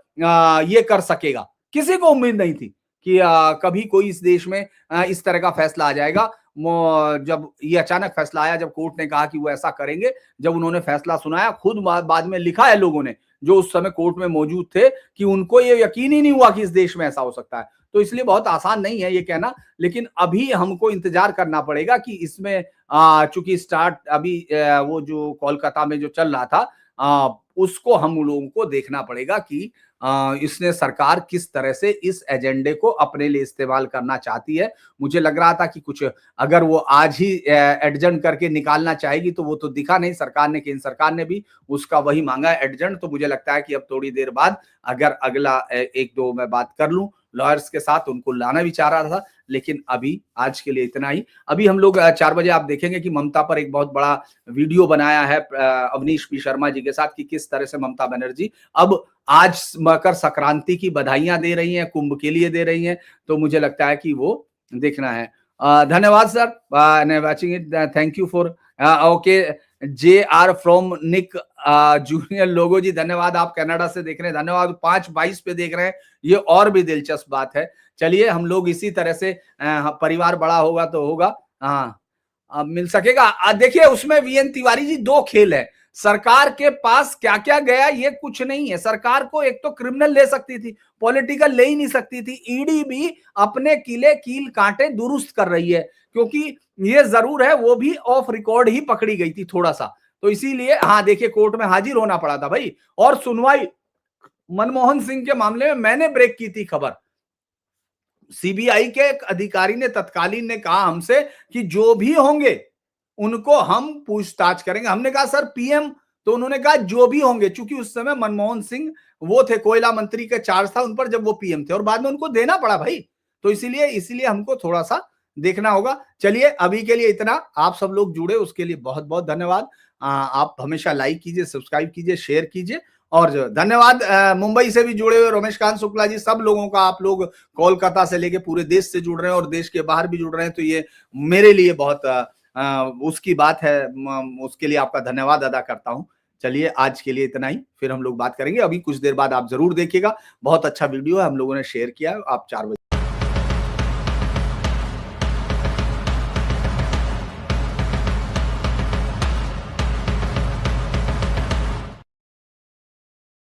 Speaker 1: ये कर सकेगा। किसी को उम्मीद नहीं थी कि कभी कोई इस देश में इस तरह का फैसला आ जाएगा। जब ये अचानक फैसला आया, जब कोर्ट ने कहा कि वो ऐसा करेंगे, जब उन्होंने फैसला सुनाया, खुद बाद में लिखा है लोगों ने जो उस समय कोर्ट में मौजूद थे कि उनको ये यकीन ही नहीं हुआ कि इस देश में ऐसा हो सकता है। तो इसलिए बहुत आसान नहीं है ये कहना, लेकिन अभी हमको इंतजार करना पड़ेगा कि इसमें चूंकि स्टार्ट अभी वो जो कोलकाता में जो चल रहा था, उसको हम लोगों को देखना पड़ेगा कि इसने सरकार किस तरह से इस एजेंडे को अपने लिए इस्तेमाल करना चाहती है। मुझे लग रहा था कि कुछ अगर वो आज ही एडजर्न करके निकालना चाहेगी तो वो तो दिखा नहीं सरकार ने, केंद्र सरकार ने भी उसका वही मांगा है एडजर्न। तो मुझे लगता है कि अब थोड़ी देर बाद अगर अगला एक दो मैं बात कर लूं लॉयर्स के साथ, उनको लाना भी चाह रहा था, लेकिन अभी आज के लिए इतना ही। अभी हम लोग 4 बजे आप देखेंगे कि ममता पर एक बहुत बड़ा वीडियो बनाया है अवनीश पी शर्मा जी के साथ कि किस तरह से ममता बनर्जी अब आज मकर संक्रांति की बधाइयां दे रही हैं, कुंभ के लिए दे रही हैं। तो मुझे लगता है कि वो देखना है। धन्यवाद sir, watching it, thank you for okay. J R from Nick junior logo जी, धन्यवाद, आप कनाडा से देख रहे हैं, धन्यवाद। 5/22 पे देख रहे हैं, ये और भी दिलचस्प बात है। चलिए हम लोग इसी तरह से परिवार बड़ा होगा तो होगा, हाँ मिल सकेगा। देखिए उसमें वीएन तिवारी जी 2 खेल है। सरकार के पास क्या क्या गया ये कुछ नहीं है। सरकार को एक तो क्रिमिनल ले सकती थी, पॉलिटिकल ले ही नहीं सकती थी। ईडी भी अपने किले कील कांटे दुरुस्त कर रही है, क्योंकि ये जरूर है वो भी ऑफ रिकॉर्ड ही पकड़ी गई थी थोड़ा सा, तो इसीलिए हाँ देखिए कोर्ट में हाजिर होना पड़ा था भाई। और सुनवाई मनमोहन सिंह के मामले में मैंने ब्रेक की थी खबर, सीबीआई के एक अधिकारी ने तत्कालीन ने कहा हमसे कि जो भी होंगे उनको हम पूछताछ करेंगे। हमने कहा सर पीएम, तो उन्होंने कहा जो भी होंगे, चूंकि उस समय मनमोहन सिंह वो थे, कोयला मंत्री का चार्ज था उन पर जब वो पीएम थे, और बाद में उनको देना पड़ा भाई। तो इसीलिए हमको थोड़ा सा देखना होगा। चलिए अभी के लिए इतना। आप सब लोग जुड़े उसके लिए बहुत बहुत धन्यवाद। आप हमेशा लाइक कीजिए, सब्सक्राइब कीजिए, शेयर कीजिए। और धन्यवाद मुंबई से भी जुड़े हुए रमेशकांत शुक्ला जी, सब लोगों का, आप लोग कोलकाता से लेके पूरे देश से जुड़ रहे हैं और देश के बाहर भी जुड़ रहे हैं, तो ये मेरे लिए बहुत उसकी बात है, उसके लिए आपका धन्यवाद अदा करता हूं। चलिए आज के लिए इतना ही, फिर हम लोग बात करेंगे। अभी कुछ देर बाद आप जरूर देखिएगा, बहुत अच्छा वीडियो है, हम लोगों ने शेयर किया। आप 4 बजे